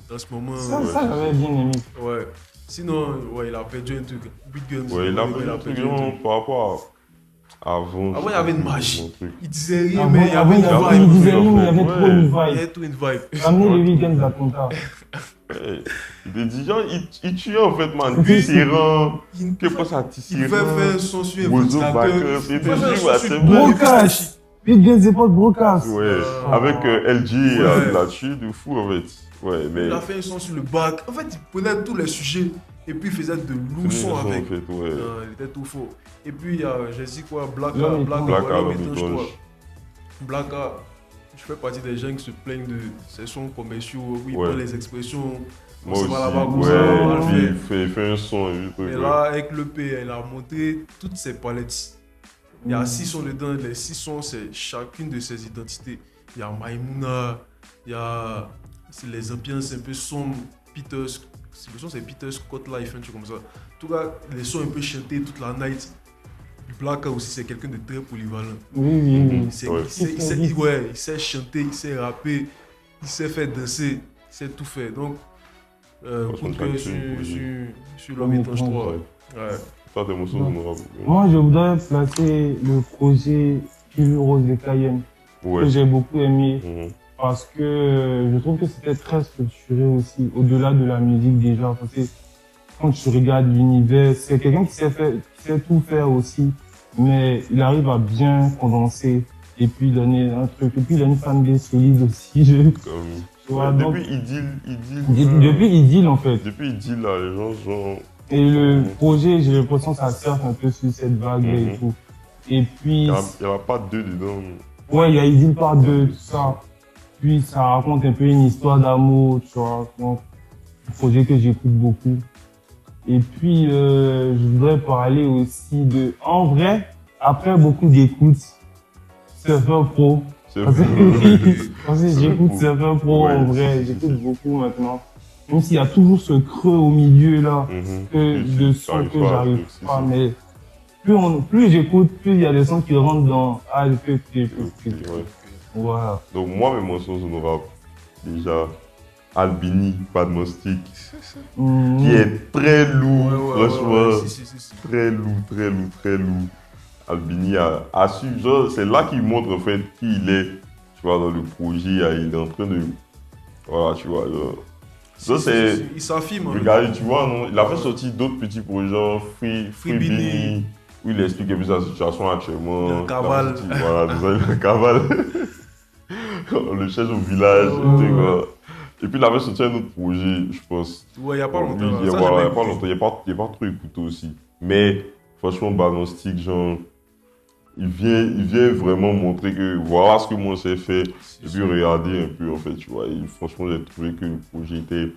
dans ce moment. Ça, j'avais bien aimé. Ouais. Sinon, ouais, il a perdu un truc. Big Guns. Ouais, il a perdu un truc par rapport à avant. Avant, il y avait une magie. Il disait rien, Avant, mais il y avait une vibe. Il disait rien, mais il y avait trop une Il y vibe. avait trop une vibe. Ramenez les week-ends à Conta. Des gens, ils tuaient en fait, man. Tisserand. Que passe à Tisserand? Il pouvait faire un son sur un c'est Brocas. Week-end, c'est pas de Brocas. Ouais, avec LG là-dessus, de fou en fait. Ouais, mais. Il a fait un son sur le bac. En fait, il prenait tous les sujets et puis il faisait de lourds sons avec. En fait, ouais. Il était tout faux. Et puis, j'ai dit quoi, Blacka, Blacka, je fais partie des gens qui se plaignent de ces sons commerciaux où il prend les expressions. Moi aussi, il fait un son. Mais là, avec l'EP, il a montré toutes ses palettes. Il y a 6 sons dedans. Les 6 sons, c'est chacune de ses identités. Il y a Maïmouna, il y a les ambiances un peu sombres, le son c'est Peter Scott Life, un truc comme ça. En tout cas, les sons un peu chantés toute la night. Blacka aussi, c'est quelqu'un de très polyvalent. Oui. Il sait chanter, il sait rapper, il sait faire danser, il sait tout faire. Donc, coup de cœur sur l'homme étanche 3. Ouais. Moi, je voudrais placer le projet Pile Rose de Cayenne, que j'ai beaucoup aimé. Parce que je trouve que c'était très structuré aussi, au-delà de la musique déjà. Parce que quand tu regardes l'univers, c'est quelqu'un qui sait tout faire aussi, mais il arrive à bien condenser et puis donner un truc. Et puis il a une fanbase solide aussi. Depuis Idylle en fait. Depuis Idylle, là, les gens sont. Et le projet, j'ai l'impression que ça surfe un peu sur cette vague et tout. Et puis. Il n'y a pas deux dedans. Ouais, il y a Idylle par deux, tout ça. Puis ça raconte un peu une histoire d'amour, tu vois. Donc, un projet que j'écoute beaucoup. Et puis, je voudrais parler aussi de... En vrai, après beaucoup d'écoutes, Surfer Pro. Parce que j'écoute Surfer Pro en vrai, j'écoute beaucoup maintenant. Même s'il y a toujours ce creux au milieu là, de sons que j'arrive pas. Mais plus j'écoute, plus il y a des sons qui rentrent dans... Ah, je peux écouter. Voilà. Donc moi, mes mentions honorables, déjà, Albini, Padmostic, qui est très lourd, franchement, très lourd. Albini a su, c'est là qu'il montre en fait qui il est, tu vois, dans le projet, il est en train de, voilà, tu vois, ça c'est... Il s'affirme. Regardez, tu vois, non, il a fait sortir d'autres petits projets, genre Free Bini, où il explique un peu sa situation actuellement. Le cavale. Voilà, le cavale. Le cherche au village, et puis il avait sorti un autre projet, je pense. Ouais, il n'y a pas longtemps. Il n'y a pas trop écouté aussi. Mais franchement, Bagnostic, genre, il vient vraiment montrer que voilà ce que moi j'ai fait, et puis regarder un peu en fait, tu vois. Et franchement, j'ai trouvé que le projet était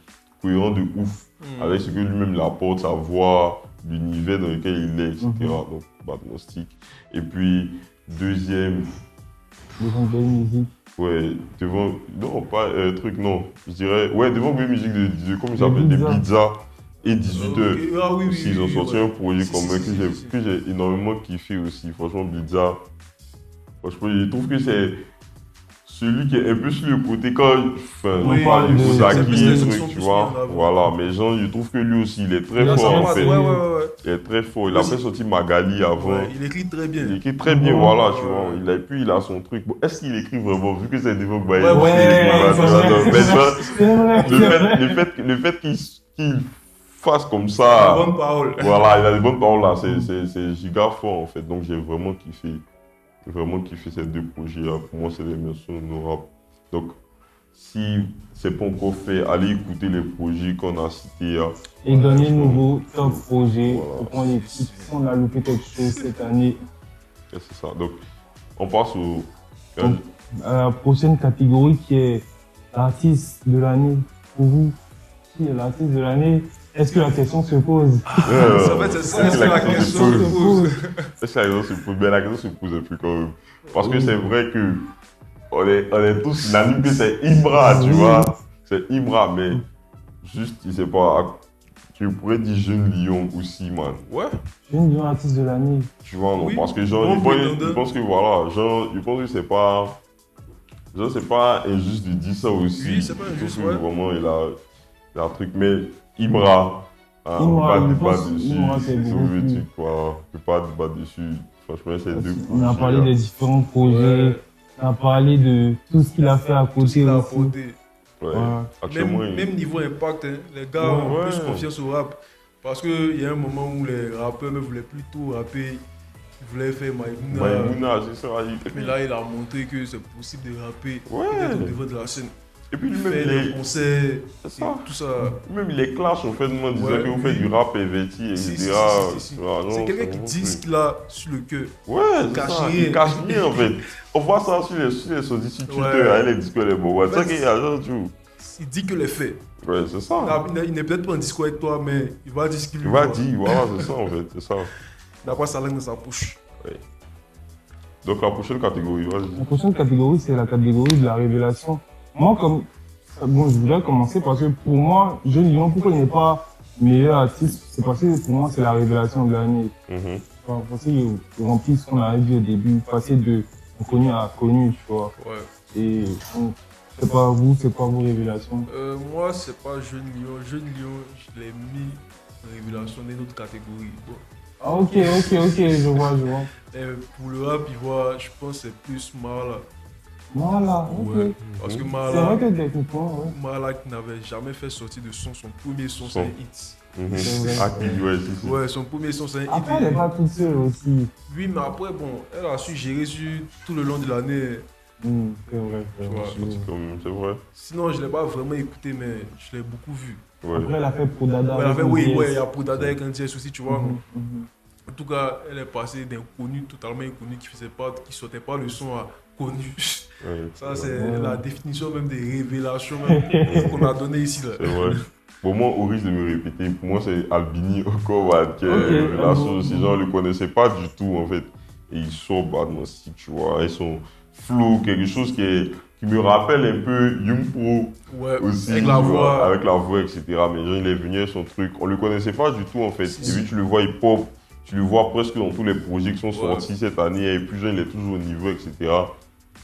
cohérent de ouf, avec ce que lui-même il apporte, sa voix, l'univers dans lequel il est, etc. Donc, Bagnostic. Et puis, deuxième. Devant belle musique. Ouais, devant. Non, pas non. Je dirais. Ouais, devant belle musique de comment il s'appelle? Des Blitza et 18h. Ah oui, oui. Ils ont sorti un projet commun que j'ai énormément kiffé aussi. Franchement, Blitza. Franchement, je trouve que c'est celui qui est un peu sur le côté quand enfin, Oui, on parle du c'est Kozaki, plus le les truc, options tu plus vois. mis en avant. Voilà, mais genre, je trouve que lui aussi, il est très Il a fort sa en patte, fait. Ouais. Il est très fort. Il a Oui, fait sortir Magali avant. Ouais, il écrit très bien. Il écrit très bien, Mhm. voilà, tu Ouais. vois. Puis il a son truc. Bon, est-ce qu'il écrit vraiment, vu que c'est Devo Baye, Ouais, est-ce qu'il écrit ouais, vraiment, tu vois, non, mais ça, c'est vrai, c'est vrai. le fait qu'il fasse comme La ça, bonne parole. voilà, il a des bonnes paroles là, c'est giga fort en fait. Donc j'ai vraiment kiffé ces deux projets là. Pour moi, c'est des mentions honorables. Donc, si c'est pas encore fait, allez écouter les projets qu'on a cités. Hein. Et donner nouveau top projet. Voilà. Pour qu'on écoute si on a loupé quelque chose cette année. Et c'est ça. Donc, on passe au. Donc, à la prochaine catégorie qui est l'artiste de l'année. Pour vous, qui est l'artiste de l'année? Est-ce que la question se pose? En fait, c'est ça, est-ce que la question se pose? Est-ce que la question se pose? Mais la question se pose un peu quand même. Parce que c'est vrai que on est tous unanimes que c'est Ibra, tu vois. C'est Ibra, mais juste, il sait pas. Tu pourrais dire Jeune Lion aussi, man. Ouais. Je viens de dire artiste de l'année. Tu vois, non, Oui. parce que genre, Bon, je pense que voilà, genre, je pense que c'est pas. Genre, c'est pas injuste de dire ça aussi. Oui, c'est pas Je trouve injuste, que ouais. Vraiment, il a un truc. Mais Ibra, hein, on Ibra, peut je pas pense débattre dessus. Ibra, c'est Si beaucoup vous voulez, plus. voilà, on peut pas débattre dessus. Franchement, c'est deux On a projets, parlé hein. des différents projets. Ouais. On a parlé de tout ce qu'il a fait à Tout ce côté qu'il a aussi. apporté. Ouais. Voilà. Actuellement, Même niveau impact, hein, les gars Ouais. ont Ouais. plus confiance au rap. Parce qu'il y a un moment où les rappeurs ne voulaient plus tout rapper. Ils voulaient faire Maïmouna. Maïmouna, c'est ça. Mais là, il a montré que c'est possible de rapper Ouais. et d'être au devant de la scène. Et puis lui-même, Faire il les est. concerts, C'est et ça. tout ça. Même il est clash en fait, moi, disant Ouais, que vous oui. faites du rap inverti, Si, etc. si. Ah, non, C'est quelqu'un qui vraiment dit ce truc. qu'il a sur le cœur. Ouais, c'est cache ça. rien. Il cache rien en fait. On voit ça sur les sorties sur Twitter, Ouais. avec les discours, les mots. Ouais, c'est ça En fait, qu'il y a, genre, tu vois. Il dit que les faits. Ouais, c'est ça. Il n'est peut-être pas en discours avec toi, mais il va dire ce qu'il lui Il va voit. dire, voilà, c'est ça en fait, c'est ça. Il n'a pas sa langue dans sa bouche. Donc la prochaine catégorie, vas-y. La prochaine catégorie, c'est la catégorie de la révélation. Moi, bon, je voudrais commencer parce que pour moi, Jeune Lion, pourquoi il n'est pas meilleur artiste? C'est parce que pour moi, c'est la révélation de l'année. Mhm. Parce qu'il remplit ce qu'on avait dit au début, passer de connu à connu, tu vois. Ouais. Et donc, c'est pas vous, c'est quoi vos révélations? Moi, c'est pas Jeune Lion. Jeune Lion, je l'ai mis en révélation d'une autre catégorie. Bon. Ah, ok, je vois. Et pour le rap, il voit, je pense que c'est plus Marla. Voilà, ok. Ouais. Parce que C'est Marla, vrai que techniquement, ouais. Marla qui n'avait jamais fait sortir de son premier son, c'est un hit. Mhm. C'est vrai. Ah, qui, ouais, si. Ouais, son premier son, c'est un hit. Après, elle n'est pas toute seule aussi. Oui, mais après, bon, elle a su gérer sur tout le long de l'année. C'est vrai. C'est vrai. Sinon, je ne l'ai pas vraiment écouté, mais je l'ai beaucoup vu. Ouais. Après, elle a fait pour Dada. Ouais, avec oui, une ouais, DS. il y a Podada avec un DS aussi, tu vois. Mhm, mhm. En tout cas, elle est passée d'un connu totalement inconnu qui sortait pas le son à connu. Ouais, Ça, c'est Ouais. la définition même des révélations même qu'on a donné ici. Là. C'est vrai. Pour moi, au risque de me répéter, pour moi, c'est Albini Okowad qui est Ok, une relation ah, aussi. Genre, je ne le connaissais pas du tout, en fait. Et il sort Badman si, tu vois. Et son flow, quelque chose qui me rappelle un peu Young Pro Ouais, aussi. avec la tu vois, voix. avec la voix, etc. Mais genre, il est venu avec son truc. On ne le connaissait pas du tout, en fait. Si, Et puis, si. tu le vois hip-hop. Tu le vois presque dans tous les projets qui sont Ouais. sortis cette année. Et puis, genre, il est toujours au niveau, etc.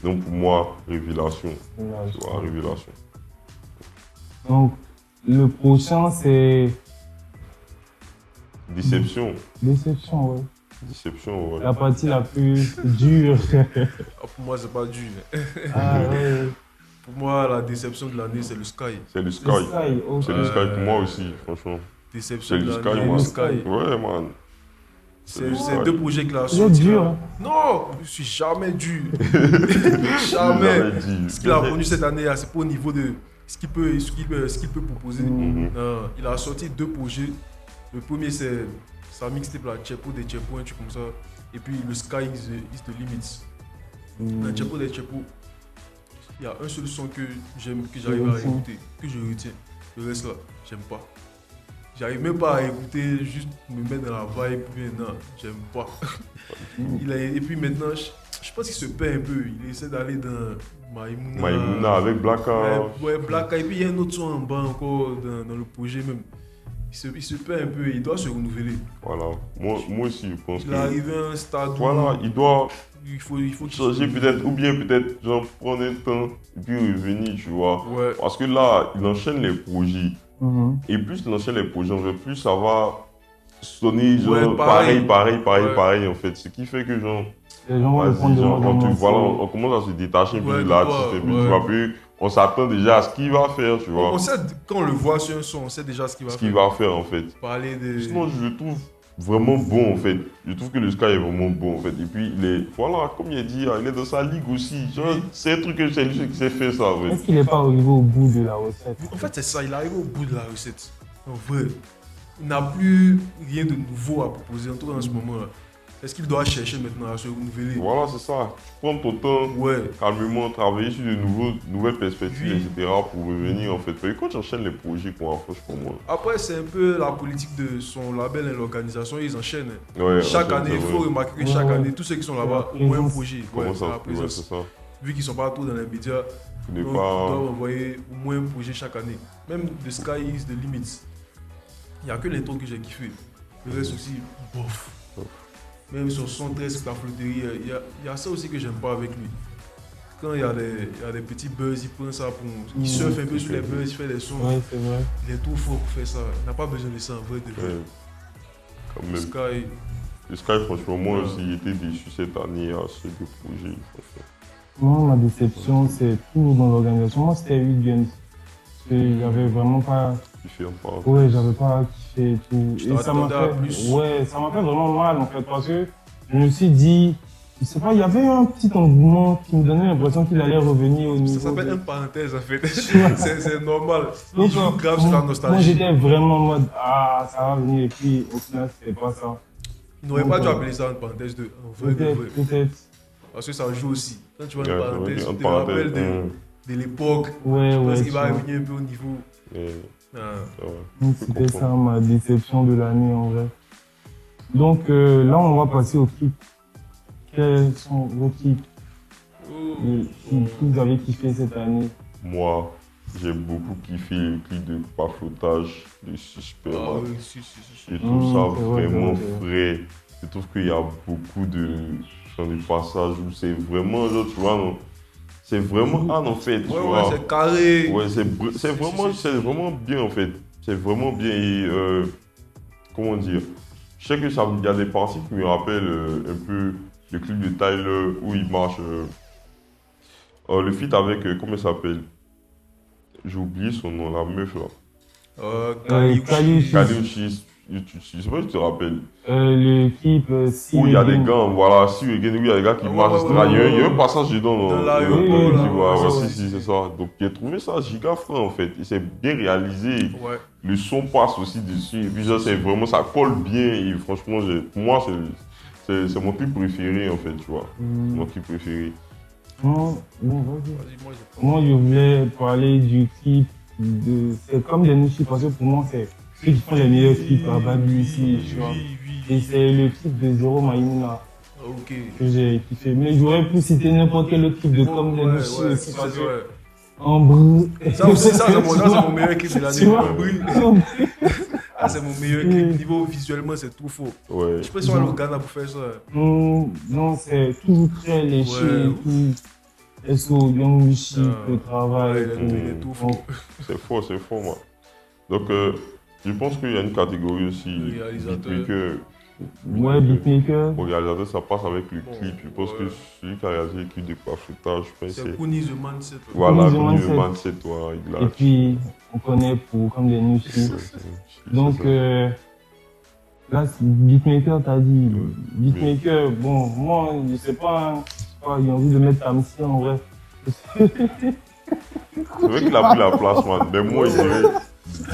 Donc, pour moi, révélation. Tu vois, révélation. Donc, le prochain, c'est Déception. Déception, ouais. Déception, ouais. La partie la plus dure. Ah, pour moi, c'est pas dur. Ah, ouais. Pour moi, la déception de l'année, c'est le Sky. C'est le Le Sky. Sky, ok. C'est le Sky pour moi aussi, franchement. Déception C'est de le l'année, Sky, le man. Sky. Ouais, man. C'est deux projets qu'il a Vous êtes sortis. dur, là. hein. Non, je suis jamais dur. J'ai jamais. dit. Ce qu'il a produit cette année, c'est pas au niveau de ce qu'il peut proposer. Mhm. Non, il a sorti deux projets. Le premier, c'est sa mixtape, la Chepo des Chepo, un truc comme ça. Et puis le Sky is the Limits. La Chepo des Chepo, il y a un seul son que j'aime, que j'arrive à écouter, que je retiens. Le reste là, j'aime pas. J'arrive même pas à écouter, juste me mettre dans la vibe. Mais non, j'aime pas. Et puis maintenant, je pense qu'il se perd un peu. Il essaie d'aller dans Maïmouna. Maïmouna avec Blacka. Ouais, Blacka. Et puis il y a un autre son en bas encore dans le projet même. Il se perd un peu, il doit se renouveler. Voilà. Moi aussi, je pense Il que. est arrivé à un stade Voilà, où il doit il faut qu'il changer peut-être, ou bien peut-être genre prendre un temps et puis revenir, tu vois. Ouais. Parce que là, il enchaîne les projets. Mhm. Et plus il enchaîne les projets, en fait, plus ça va sonner genre Ouais, pareil. pareil en fait. Ce qui fait que genre, Les gens vont le prendre vas-y, de genre, moins en moins voilà, sérieux. on commence à se détacher un peu Ouais, de de l'artiste, toi, et puis ouais. tu vois, puis on s'attend déjà à ce qu'il va faire, tu vois. On sait, quand on le voit sur un son, on sait déjà ce qu'il va Ce faire. qu'il va faire en fait. Parler de... Sinon, je le trouve vraiment bon en fait. Je trouve que le Sky est vraiment bon en fait. Et puis, voilà, comme il a dit, il est dans sa ligue aussi. Genre, Oui. c'est un truc que c'est lui qui sait faire ça en fait. Est-ce qu'il n'est pas arrivé au bout de la recette? En fait, c'est ça, il arrive au bout de la recette. En vrai, il n'a plus rien de nouveau à proposer, en tout cas en ce moment-là. Est-ce qu'il doit chercher maintenant à se renouveler? Voilà, c'est ça. Tu prends ton temps, Ouais. calmement, travailler sur de nouvelles perspectives, Oui. etc. pour revenir en fait. Et quand tu enchaînes les projets, quoi, franchement, moi. Après, c'est un peu la politique de son label et l'organisation, ils enchaînent. Ouais, Chaque enchaîne, année, il c'est faut vrai. remarquer que Ouais, chaque ouais. année, tous ceux qui sont là-bas La ont un présence. projet. Comment Ouais, ça la ouais, présence. c'est ça. Vu qu'ils sont pas trop dans les médias, Tu n'es donc, pas. ils doivent envoyer au moins un projet chaque année. Même The Sky is the limit. Il n'y a que l'intro que j'ai kiffé. Le reste aussi, bof. Même sur son 13, la flotterie, il y a ça aussi que j'aime pas avec lui. Quand il y a des petits buzz, il prend ça pour. Il surfe un peu sur les buzz, il fait des sons. Ouais, c'est vrai. Il est trop fort pour faire ça. Il n'a pas besoin de ça en vrai. De vrai. Ouais, quand même. Sky, Le Sky, franchement, moi aussi, j'ai été déçu cette année à ce deux projets. Franchement. Moi, ma déception, c'est tout dans l'organisation. Moi, c'était 8 Guns. Parce que j'avais vraiment pas. Tu fais un pas. Ouais, j'avais pas kiffé et tout. Tu Et ça m'a t'attendais à fait. plus. Ouais, ça m'a fait vraiment mal en fait. Parce que je me suis dit. Je sais pas, il y avait un petit engouement qui me donnait l'impression qu'il allait revenir au niveau. ça s'appelle de- une parenthèse en fait. c'est normal. Il Donc, joue grave sur la moi, nostalgie. j'étais vraiment en mode ah, ça va venir. Et puis au final, c'était pas ça. Il n'aurait pas dû Donc, appeler ça une parenthèse de. En vrai, de Peut-être, vrai. peut-être. Parce que ça joue aussi. Quand tu vois une Ouais, parenthèse, une tu te parenthèse, rappelles de l'époque. Ouais, Je ouais. pense qu'il va tu vois. revenir un peu au niveau. Ouais, Ah. ouais. Donc, c'était ça ma déception de l'année en vrai. Donc là, on va passer au clip. Quels sont vos clips que vous avez kiffé cette année? Moi, j'ai beaucoup kiffé le clip de Paflotage de Suspect. Ah man. oui, si. Je trouve ça c'est vrai, vraiment c'est frais. Je trouve qu'il y a beaucoup de passages où c'est vraiment, genre, tu vois, non, c'est vraiment Anne en fait, tu Ouais, vois. c'est carré. Ouais, c'est vraiment bien en fait. C'est vraiment bien et comment dire. Je sais que il y a des parties qui me rappellent un peu le clip de Tyler où il marche. Le feat avec, comment il s'appelle? J'ai oublié son nom, la meuf là. Kaliuchi. Kaliuchi, je sais pas si tu te rappelles. Le clip Où il y a des Again. gars, voilà, si il y a des gars qui Ouais, marchent, ouais, etc. Il y a un ouais. passage dedans. Dans non, l'aéroport, il là, dit, ouais, ouais, si, c'est ça. Donc j'ai trouvé ça giga frais en fait. Et c'est bien réalisé. Ouais. Le son passe aussi dessus. Et puis ça, c'est vraiment, ça colle bien. Et franchement, pour moi, c'est mon clip préféré en fait, tu vois. Mon clip préféré. Moi, bon, vas-y. Vas-y, moi, j'ai- Moi, je voulais parler du clip de. C'est comme des Nushi, parce que pour moi, c'est ceux qui font les meilleurs clips à Bad ici, tu vois. Et c'est le clip de Zero Maïmouna Ok. que j'ai kiffé. Mais j'aurais pu citer n'importe quel autre clip de comme les Ouais, Nushi ouais, aussi, parce c'est que. vrai. En brou. Ça aussi, ça, c'est mon meilleur clip de l'année. Tu vois? Oui. Ah, c'est mon meilleur clip. Niveau visuellement, c'est trop faux. Ouais. Je peux aller au Ghana pour faire ça. Non, c'est tout très léché Ouais. et tout. SO, Young Nushi, Ah. le travail. Ouais, il est tout faux. C'est fort, moi. Donc, je pense qu'il y a une catégorie aussi. Réalisateur. Beatmaker. Ouais, beatmaker. Au réalisateur, ça passe avec le Bon, clip. Je pense ouais. que celui qui a réalisé le clip de Paflotage, je pense que C'est c'est. Kuni The Mindset. Voilà, Kuni The Kuni The Mindset. Mindset, toi, il a. Et puis, on connaît pour comme des Nushi. Donc, là, beatmaker, t'as dit. Beatmaker, bon, moi, je sais pas, il a envie de mettre Tamsi en vrai. C'est vrai qu'il a pris la place, man. Mais moi, je dirais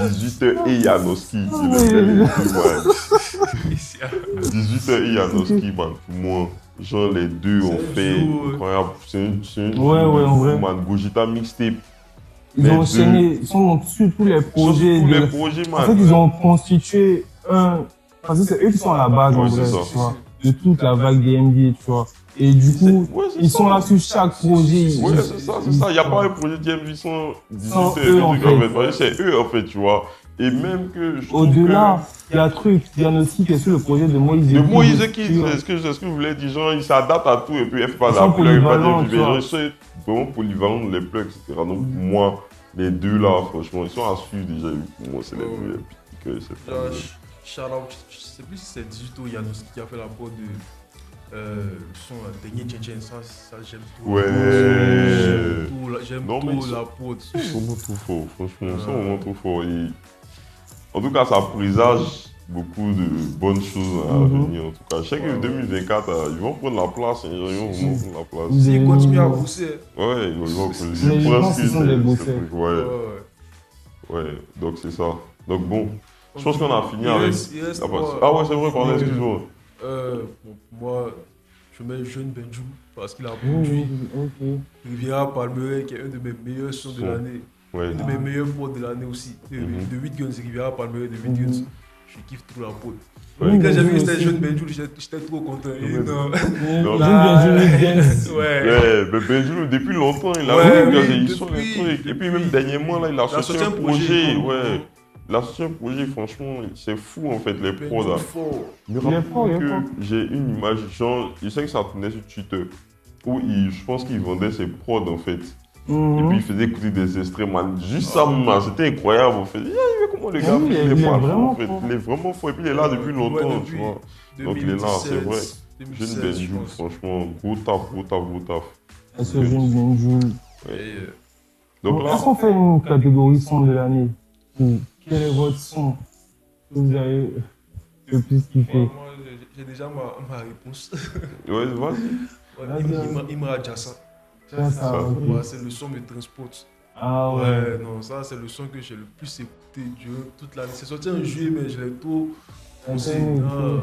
18h et Janoski. Je l'appelle les deux, man. 18h et Janoski, man. Pour moi, genre, les deux ont C'est fait. duo, ouais. Incroyable. C'est une. Ouais, en vrai. Man, Gogita Mixtape. Ils Les ont deux. enchaîné, ils sont sur tous les projets. Sur tous les de- projets, En fait, man. ils ont constitué un. Parce que c'est eux qui sont à la base, en Ouais, vrai, c'est ça. tu vois, de toute la vague des NBA, tu vois. Et du coup, Ouais, c'est ils ça. sont là sur chaque projet. Ouais, c'est ça, c'est ça. Il n'y a pas un projet de DMV sans 18 Sans et eux, des en trucs, fait. en fait. Parce que c'est eux, en fait, tu vois. Et même que je trouve Au-delà, il y a un truc, il y a aussi qui est sur le projet de Moïse. de Moïse qui, sur- c'est ce que je voulais dire, genre, il s'adapte à tout et puis il fait pas Ils sont la couleur, il fait pas polyvalents, des tu vois. je sais vraiment polyvalent, les plugs, etc. Donc, pour moi, les deux là, franchement, ils sont à suivre déjà. Pour moi, c'est les meilleurs pics que cette Genre, année. shout out, je sais plus si c'est Digito Yanos qui a fait la prod de son dernier Tchétchène, ça j'aime trop. Ouais. J'aime Non, mais trop ils la prod. Ils sont vraiment trop forts, franchement, ils sont vraiment trop forts. Et en tout cas, ça présage beaucoup de bonnes choses à venir. En tout cas, je sais que 2024, ils vont prendre la place. Ils vont vraiment prendre la place. S'ils continuent à pousser, Ouais, ils vont pousser. Mais je pense que qu'ils sont des bosseurs. Ouais, ouais, donc c'est ça. Donc bon, je pense qu'on a fini avec. Il reste Ah ouais, c'est vrai, pardon, excuse-moi. bon, moi, je mets Jeune Benjou parce qu'il a Oui, produit ok. Riviera Palmeret, qui est un de mes meilleurs sons de l'année. Ouais, Une de mes meilleures prods de l'année aussi. De 8 Guns, Riviera Palmeret de 8 Guns. Je kiffe trop la prod. Ouais. Quand j'ai vu que c'était aussi. Jeune Benjou, j'étais trop content. Et non. Non, Dance. Ouais. Ouais, mais Benjou, depuis longtemps, il a Ouais, vu oui, ils sont les depuis- trucs. Et puis depuis- même dernièrement, là, il a Il a sorti sorti un un projet. projet. Ouais. Il a sorti un projet, franchement, c'est fou en fait, les prods. Benjou Là. fort. Mais Il est fort, il est rappelle fort. que j'ai une image, genre, je sais que ça tournait sur Twitter, où je pense qu'il vendait ses prods en fait. Et puis il faisait écouter des extraits, man. Juste ça, man, c'était incroyable en fait. Il a comment le gars Oui, fait, il est pas fort, vraiment en fait. fort. Il est vraiment fort. Et puis il est là depuis longtemps, Ouais, tu depuis vois. Donc il est là, c'est vrai. 2017, Jeune 2016, je Benjou, pense. franchement, gros taf, gros taf, gros taf. Est-ce que Jeune Benjou. Et, Donc là, Est-ce qu'on fait une catégorie son de l'année? Quel est votre son que vous avez le plus kiffé? moi, j'ai déjà ma réponse. ouais, vas-y. Ouais, Imra Jassa. Ça, ok. Ouais, c'est le son me transporte. Ah ouais. Ouais, non, ça c'est le son que j'ai le plus écouté durant toute l'année. C'est sorti en juillet, mais je l'ai trop poussé. Ok. Non.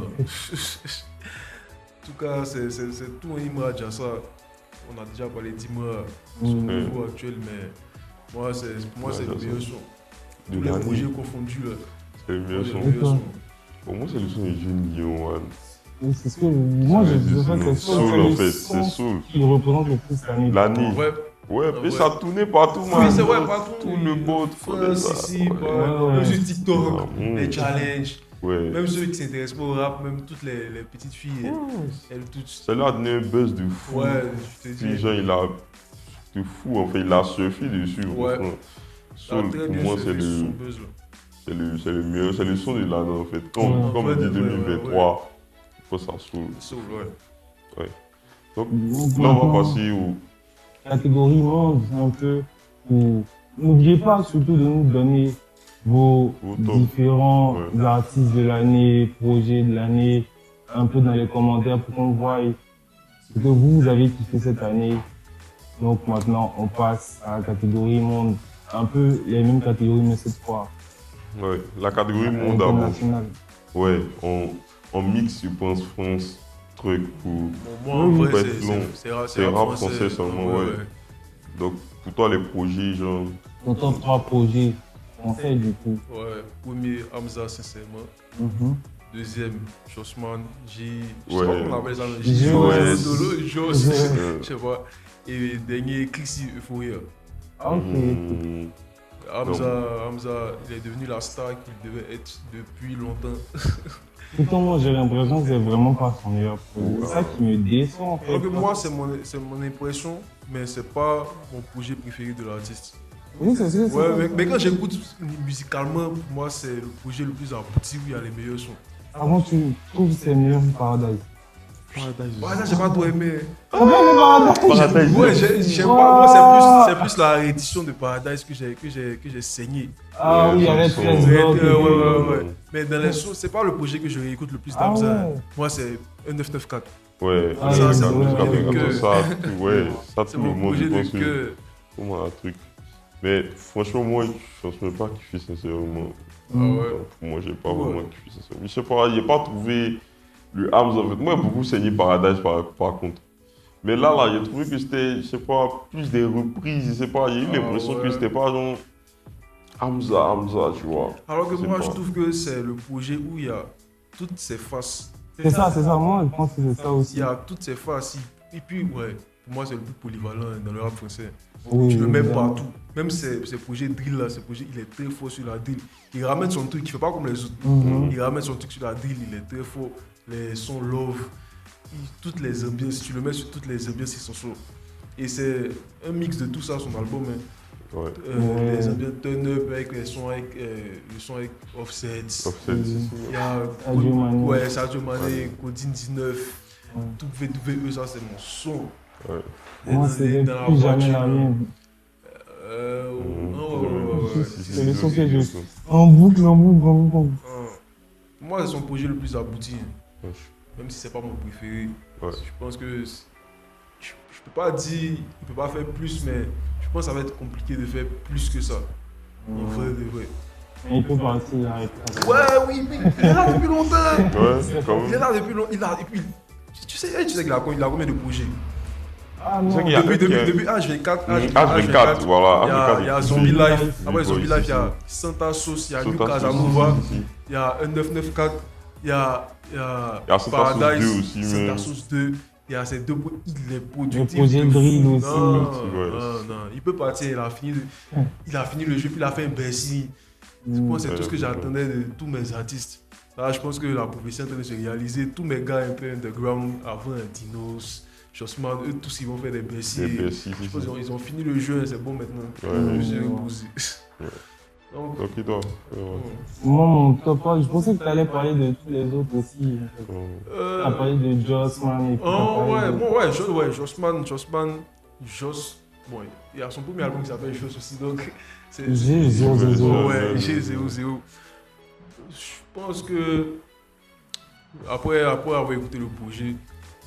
En tout cas, c'est tout un Imra Jassa. On a déjà parlé d'Imra, son niveau actuel, mais moi, pour moi, c'est le meilleur son. Tous les projets confondus, là. C'est le meilleur C'est son. le meilleur son. Pour moi, c'est le son de Jeune Lyon, man. Oui, c'est ce que moi je dirais que C'est soul en fait, le c'est son soul. qui représente le plus l'année. L'année. Ouais, Ouais, puis Ouais. ça tournait partout, man. oui, c'est vrai, partout. Tout le monde connaît France, ça. ici, Ouais. Ouais. même sur TikTok, Ah, les challenges. Ouais. Même ceux qui s'intéressent pas au rap, même toutes les petites filles, elles toutes. Celle-là a donné un buzz de fou. Ouais, je te Puis, dis. genre, il a. De fou, en fait, il a surfé dessus. Ouais. franchement. Ça a Soul, très pour bien moi, surfé c'est sur son le, buzz, là. c'est le meilleur, c'est le son de l'année, en fait. Comme, Ouais. comme on dit Ouais, 2023, il faut ça soul. Soul, ouais. Donc, Donc, là, on va maintenant, passer au. catégorie monde un peu. N'oubliez pas surtout de nous donner vos Vos tops. différents Ouais. artistes de l'année, projets de l'année, un peu dans les commentaires pour qu'on voie ce que vous avez kiffé cette année. Donc maintenant, on passe à la catégorie monde. Un peu les mêmes catégories, mais cette fois Ouais, la catégorie monde avant. internationale. Ouais, on mixe, je pense, France, truc pour. Bon, moi, en Oui, vrai, ouais, long. c'est rap français seulement, ouais. Donc, pour toi, les projets, genre. Ton top 3 projets français du coup. Ouais, premier, Hamza, sincèrement. Mhm. Deuxième, Jossman, je sais Ouais. pas comment on appelle ça. Joss. Joss, Euh, je sais pas. Et dernier, Clixi, Euphoria. Ah, ok. hmm, Hamza, il est devenu la star qu'il devait être depuis longtemps. Pourtant, moi j'ai l'impression que c'est vraiment pas son meilleur projet. C'est ça qui me déçoit en fait. Alors que moi, c'est mon impression, mais c'est pas mon projet préféré de l'artiste. Oui, c'est ça. Ouais, mais quand j'écoute musicalement, pour moi, c'est le projet le plus abouti où il y a les meilleurs sons. Avant, tu trouves que c'est meilleur que Paradise. Ouais, ça, j'ai pas trop aimé. Paradise. Ouais, j'aime pas. Moi, c'est plus la réédition de Paradise que j'ai saigné. Ah oui, avec son- 13 Ouais, blocs. ouais. Mais dans les sons, c'est pas le projet que je réécoute le plus Ah d'Hamza. ouais. Moi, c'est un 994. Ouais, Ah, ça, oui, ça, ouais, ça, ouais. ça, ouais, ça, C'est tout le mon monde, projet je de pense que cœur. comment un truc. Mais franchement, moi, je pense même pas kiffer sincèrement. Ah ouais. Pour moi, j'ai pas Ouais. vraiment kiffé sincèrement. Je sais pas, j'ai pas trouvé le Hamza en fait. Moi, j'ai beaucoup saigné Paradise par contre. Mais là, j'ai trouvé que c'était, je sais pas, plus des reprises, je sais pas, j'ai eu Ah l'impression que ouais. c'était pas genre Hamza, tu vois. Alors que C'est moi, pas- je trouve que c'est le projet où il y a toutes ces faces. C'est ça. Moi, je pense que c'est ça Il aussi. y a toutes ces faces. Et puis, ouais, pour moi, c'est le plus polyvalent dans le rap français. Oui, Tu le mets évidemment. partout. Même ses projets drill là, il est très fort sur la drill. Il ramène son truc, il fait pas comme les autres. Il ramène son truc sur la drill, il est très fort. Les sons love, toutes les ambiances, si tu le mets sur toutes les ambiances, ils sont chauds. Et c'est un mix de tout ça, son album. Hein. Ouais. Les ambiances turn up avec les sons avec, le son avec Offset. Il y a Sadio Mané. Ouais, Sadio Mané, Codine 19. Tout VWE, ça c'est mon son. Ouais. Moi, c'est plus jamais la mienne. C'est le son que je... En boucle. Moi, c'est son projet le plus abouti. Ouais. Même si c'est pas mon préféré. Ouais. Je pense que... Je peux pas dire... Il peut pas faire plus, mais... Je pense que ça va être compliqué de faire plus que ça. En vrai, de vrai. Il peut partir avec ça. Ouais, oui, mais il est là depuis longtemps. Ouais, quand Il est même. là depuis longtemps. Tu sais qu'il a combien de projets? Ah Tu sais non, qu'il y a- Depuis H24, H24, voilà. il y a Zombie Life. Après Zombie Life, il y a Santa Sauce, il y a New Casanova, il y a 1994, il y a Il y a Santa Sauce 2 Paradise, aussi, Santa mais- Sauce 2. Il y a ces deux projets, il est productif. Le projet de Drill fou. aussi. Ouais. Non, il peut partir, il a fini le jeu, puis il a fait un Bercy. Je pense que c'est tout ce que j'attendais de tous mes artistes. Là, je pense que la prophétie est en train de se réaliser. Tous mes gars un peu underground, avant Dinos, Jossman, eux tous ils vont faire des Bercy. Je pense qu'ils ont fini le jeu, c'est bon maintenant. Ouais. Le jeu est posé. Ouais. Donc, Donc, il doit. moi, mon top 1, je pensais que tu allais parler de tous les autres aussi. Tu as parlé de Jossman et puis Jossman. Bon, il y a son premier album qui s'appelle Joss aussi, donc c'est. G00. Ouais, G00. Je pense que. Après avoir écouté le projet,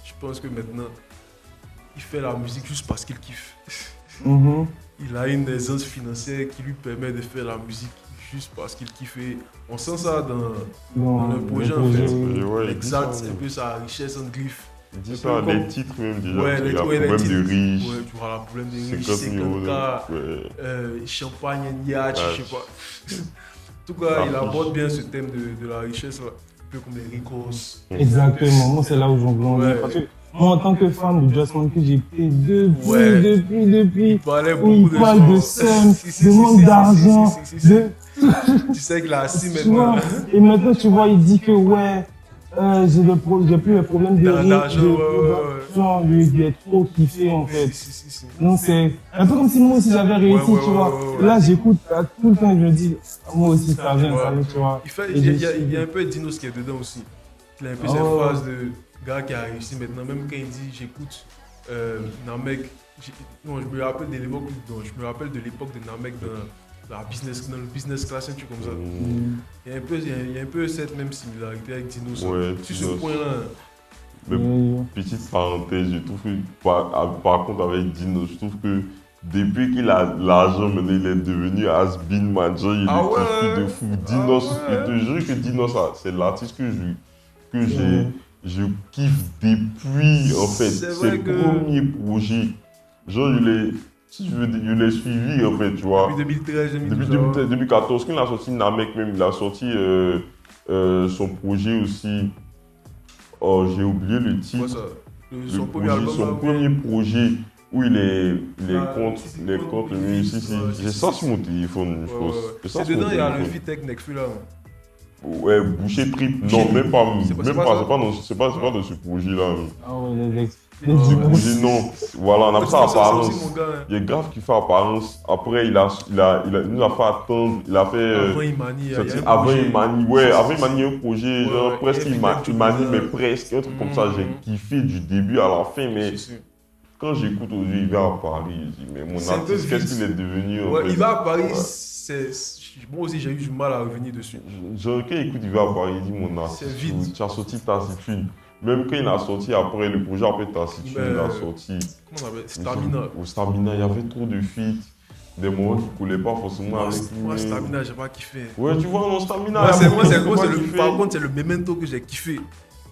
je pense que maintenant, il fait la musique juste parce qu'il kiffe. Il a une aisance financière qui lui permet de faire la musique juste parce qu'il kiffe. On sent ça dans le projet en fait. Ouais, Exact, c'est un peu sa richesse en glyphe. Il dit ça, les titres même déjà. Ouais, Il y a les problème titres. de riche. Ouais, tu vois, le problème de riche, 50 millions 50K, ouais. champagne, yacht, je sais pas. En tout cas, il aborde bien ce thème de la richesse, là. Un peu comme les ricos. Exactement, moi c'est là où j'en grandis. Ouais. Parce que moi en tant que fan de Jossman que j'ai pris depuis, Il parlait où il beaucoup de parle de choses. somme, de manque d'argent, de... Tu sais qu'il a assis Tu vois, maintenant. et maintenant tu vois, il dit que ouais, j'ai plus le problème de D'argent, genre, il est trop kiffé en fait. Si. Non, c'est un peu comme si moi aussi j'avais réussi, tu vois. ouais. Là j'écoute tout le temps, je me dis, moi aussi ça vient, tu vois. Il y a un peu Dinos qui est dedans aussi. Il a un peu cette phase de gars qui a réussi maintenant. Même quand il dit j'écoute Namek, non, je me rappelle de l'époque de Namek dans le business class, un truc comme ça. Il y a un peu cette même similarité avec Dinos. Ouais, Sur ce Dinos. point-là. Mais petite parenthèse, je trouve que par contre avec Dino, je trouve que depuis qu'il a l'argent, maintenant il est devenu has-been manager, il est kiffé de fou. Dinos, je te jure que Dinos, c'est l'artiste que je kiffe depuis en fait ses premiers projets. Genre je l'ai suivi en fait, tu vois. Depuis 2013, Depuis 2013, 2014, quand il a sorti Namek même, il a sorti son projet aussi. Oh, j'ai oublié le titre. Son premier projet où il est contre lui. J'ai ça sur mon téléphone, je pense. C'est dedans, il y a le feat avec Nekfeu là. Ouais, Boucher Trip. Non, même pas. C'est pas dans ce projet-là. Ah ouais, Le projet, non. Voilà, on a fait apparence. Il est grave qui fait apparence. Après, il nous a fait attendre. Il a fait. Avant Imani. Ouais, avant Imani, il y a un projet, genre presque Imani, mais presque. Un truc comme ça, j'ai kiffé du début à la fin. Mais quand j'écoute aujourd'hui, il va à Paris. Je dis, mais mon artiste, qu'est-ce qu'il est devenu? Ouais, il va à Paris, moi aussi j'ai eu du mal à revenir dessus. Genre, quand il écoute, il va à Paris, il dit, mon artiste, tu as sorti Tassitude. Même quand il a sorti après le projet, après Tassitude, il a sorti. Comment on appelle? Stamina. Stamina, il y avait trop de feats. Des moments qui ne coulaient pas forcément avec lui. Moi, Stamina, j'ai pas kiffé. Ouais, tu vois, non, Stamina. Par contre, c'est le Memento que j'ai kiffé.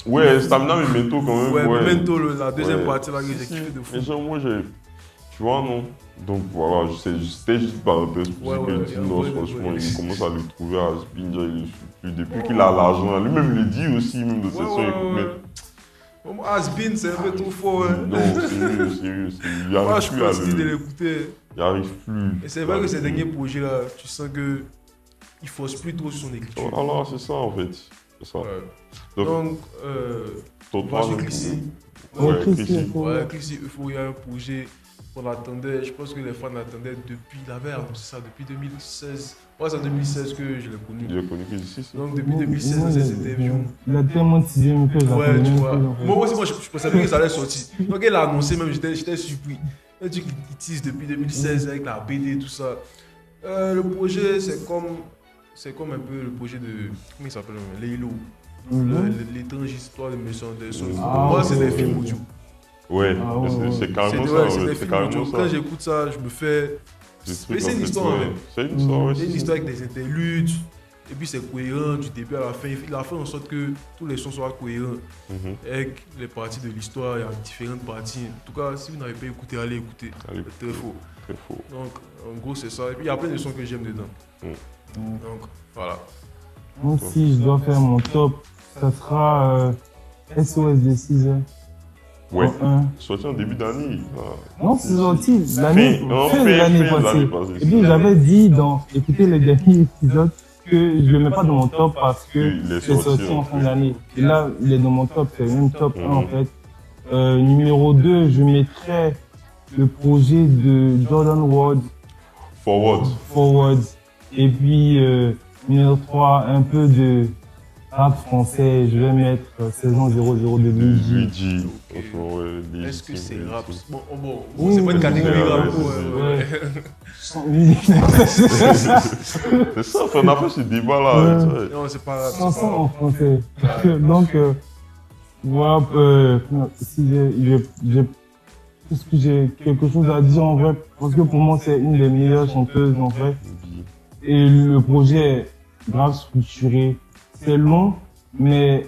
Ouais, Stamina, Memento quand même. Ouais, Memento, la deuxième partie là que j'ai kiffé de fou. Mais genre, moi, tu vois, non. Donc voilà, c'était juste parenthèse pour dire que Dinos, franchement, il commence à le trouver à Spinja, depuis qu'il a l'argent. Lui-même, il le dit aussi, même de cette son. Has-been, c'est un peu trop fort. Hein. Non, sérieux. Il Moi, arrive je plus à continue de le... l'écouter. Il arrive plus. Et c'est vrai que ces derniers projets-là, tu sens que il force plus trop sur son écriture. Voilà, c'est ça en fait. C'est ça. Ouais. Donc, Donc, ton on va sur troisième- Clissy. Ouais, Clissy, Clissy. Ouais, Clissy Euphoria, un projet qu'on attendait. Je pense que les fans attendaient depuis, il avait annoncé ça depuis 2016. Ouais, c'est en 2016 que je l'ai connu. J'ai connu Clissy. Donc, depuis 2016, dans ses interviews. Il a tellement teasé un peu. Ouais, tu vois. Moi aussi, je savais que ça allait sortir. Donc, il a annoncé même, j'étais surpris. Il dit qu'il tease depuis 2016 avec la BD et tout ça. Le projet, c'est comme un peu le projet de. Comment il s'appelle Lélo. L'étrange histoire de Monsieur Anderson. Pour moi, c'est des films audio. Ouais, Ah, ouais, c'est ouais. carrément C'est ça. des C'est films carrément audio. ça. Quand j'écoute ça, je me fais. Des trucs Mais c'est en une fait, histoire, ouais. hein. C'est une histoire, ouais. C'est une c'est- histoire avec des interludes. Et puis c'est cohérent du début à la fin. Il a fait en sorte que tous les sons soient cohérents. Mhm. Avec les parties de l'histoire, il y a différentes parties. En tout cas, si vous n'avez pas écouté, allez écouter. Allez. C'est très faux. Très faux. Donc, en gros, c'est ça. Et puis, il y a plein de sons que j'aime dedans. Mm. Donc, voilà. Moi, si je dois faire mon top, ça sera SOS des 6 heures. Ouais. En un. Sorti en début d'année. Non, c'est sorti l'année Fin de l'année passée. Et puis j'avais dit dans écouter le dernier épisode que je le mets pas dans mon top parce que Il est c'est sorti sorti en en fin d'année. Et là, il est dans mon top, c'est le même top 1 en fait. Numéro 2, je mettrais le projet de Jordan Ward, Forward. Forward. Et puis numéro 3, un peu de rap français, je vais mettre saison 00 de Luigi. Luigi. Ok. Franchement, ouais, Luigi, Est-ce que c'est rap? Bon, Oui, c'est pas une oui, catégorie oui, rap. oui, Ouais. C'est ça, on a fait ce débat là. Ouais. tu sais. Non, c'est pas rap. Chanson C'est pas en rap. français. Donc, voilà, si j'ai est-ce que j'ai quelque chose à dire en vrai, parce que pour moi c'est une des meilleures chanteuses en vrai. Et le projet est grave structuré. C'est long, mais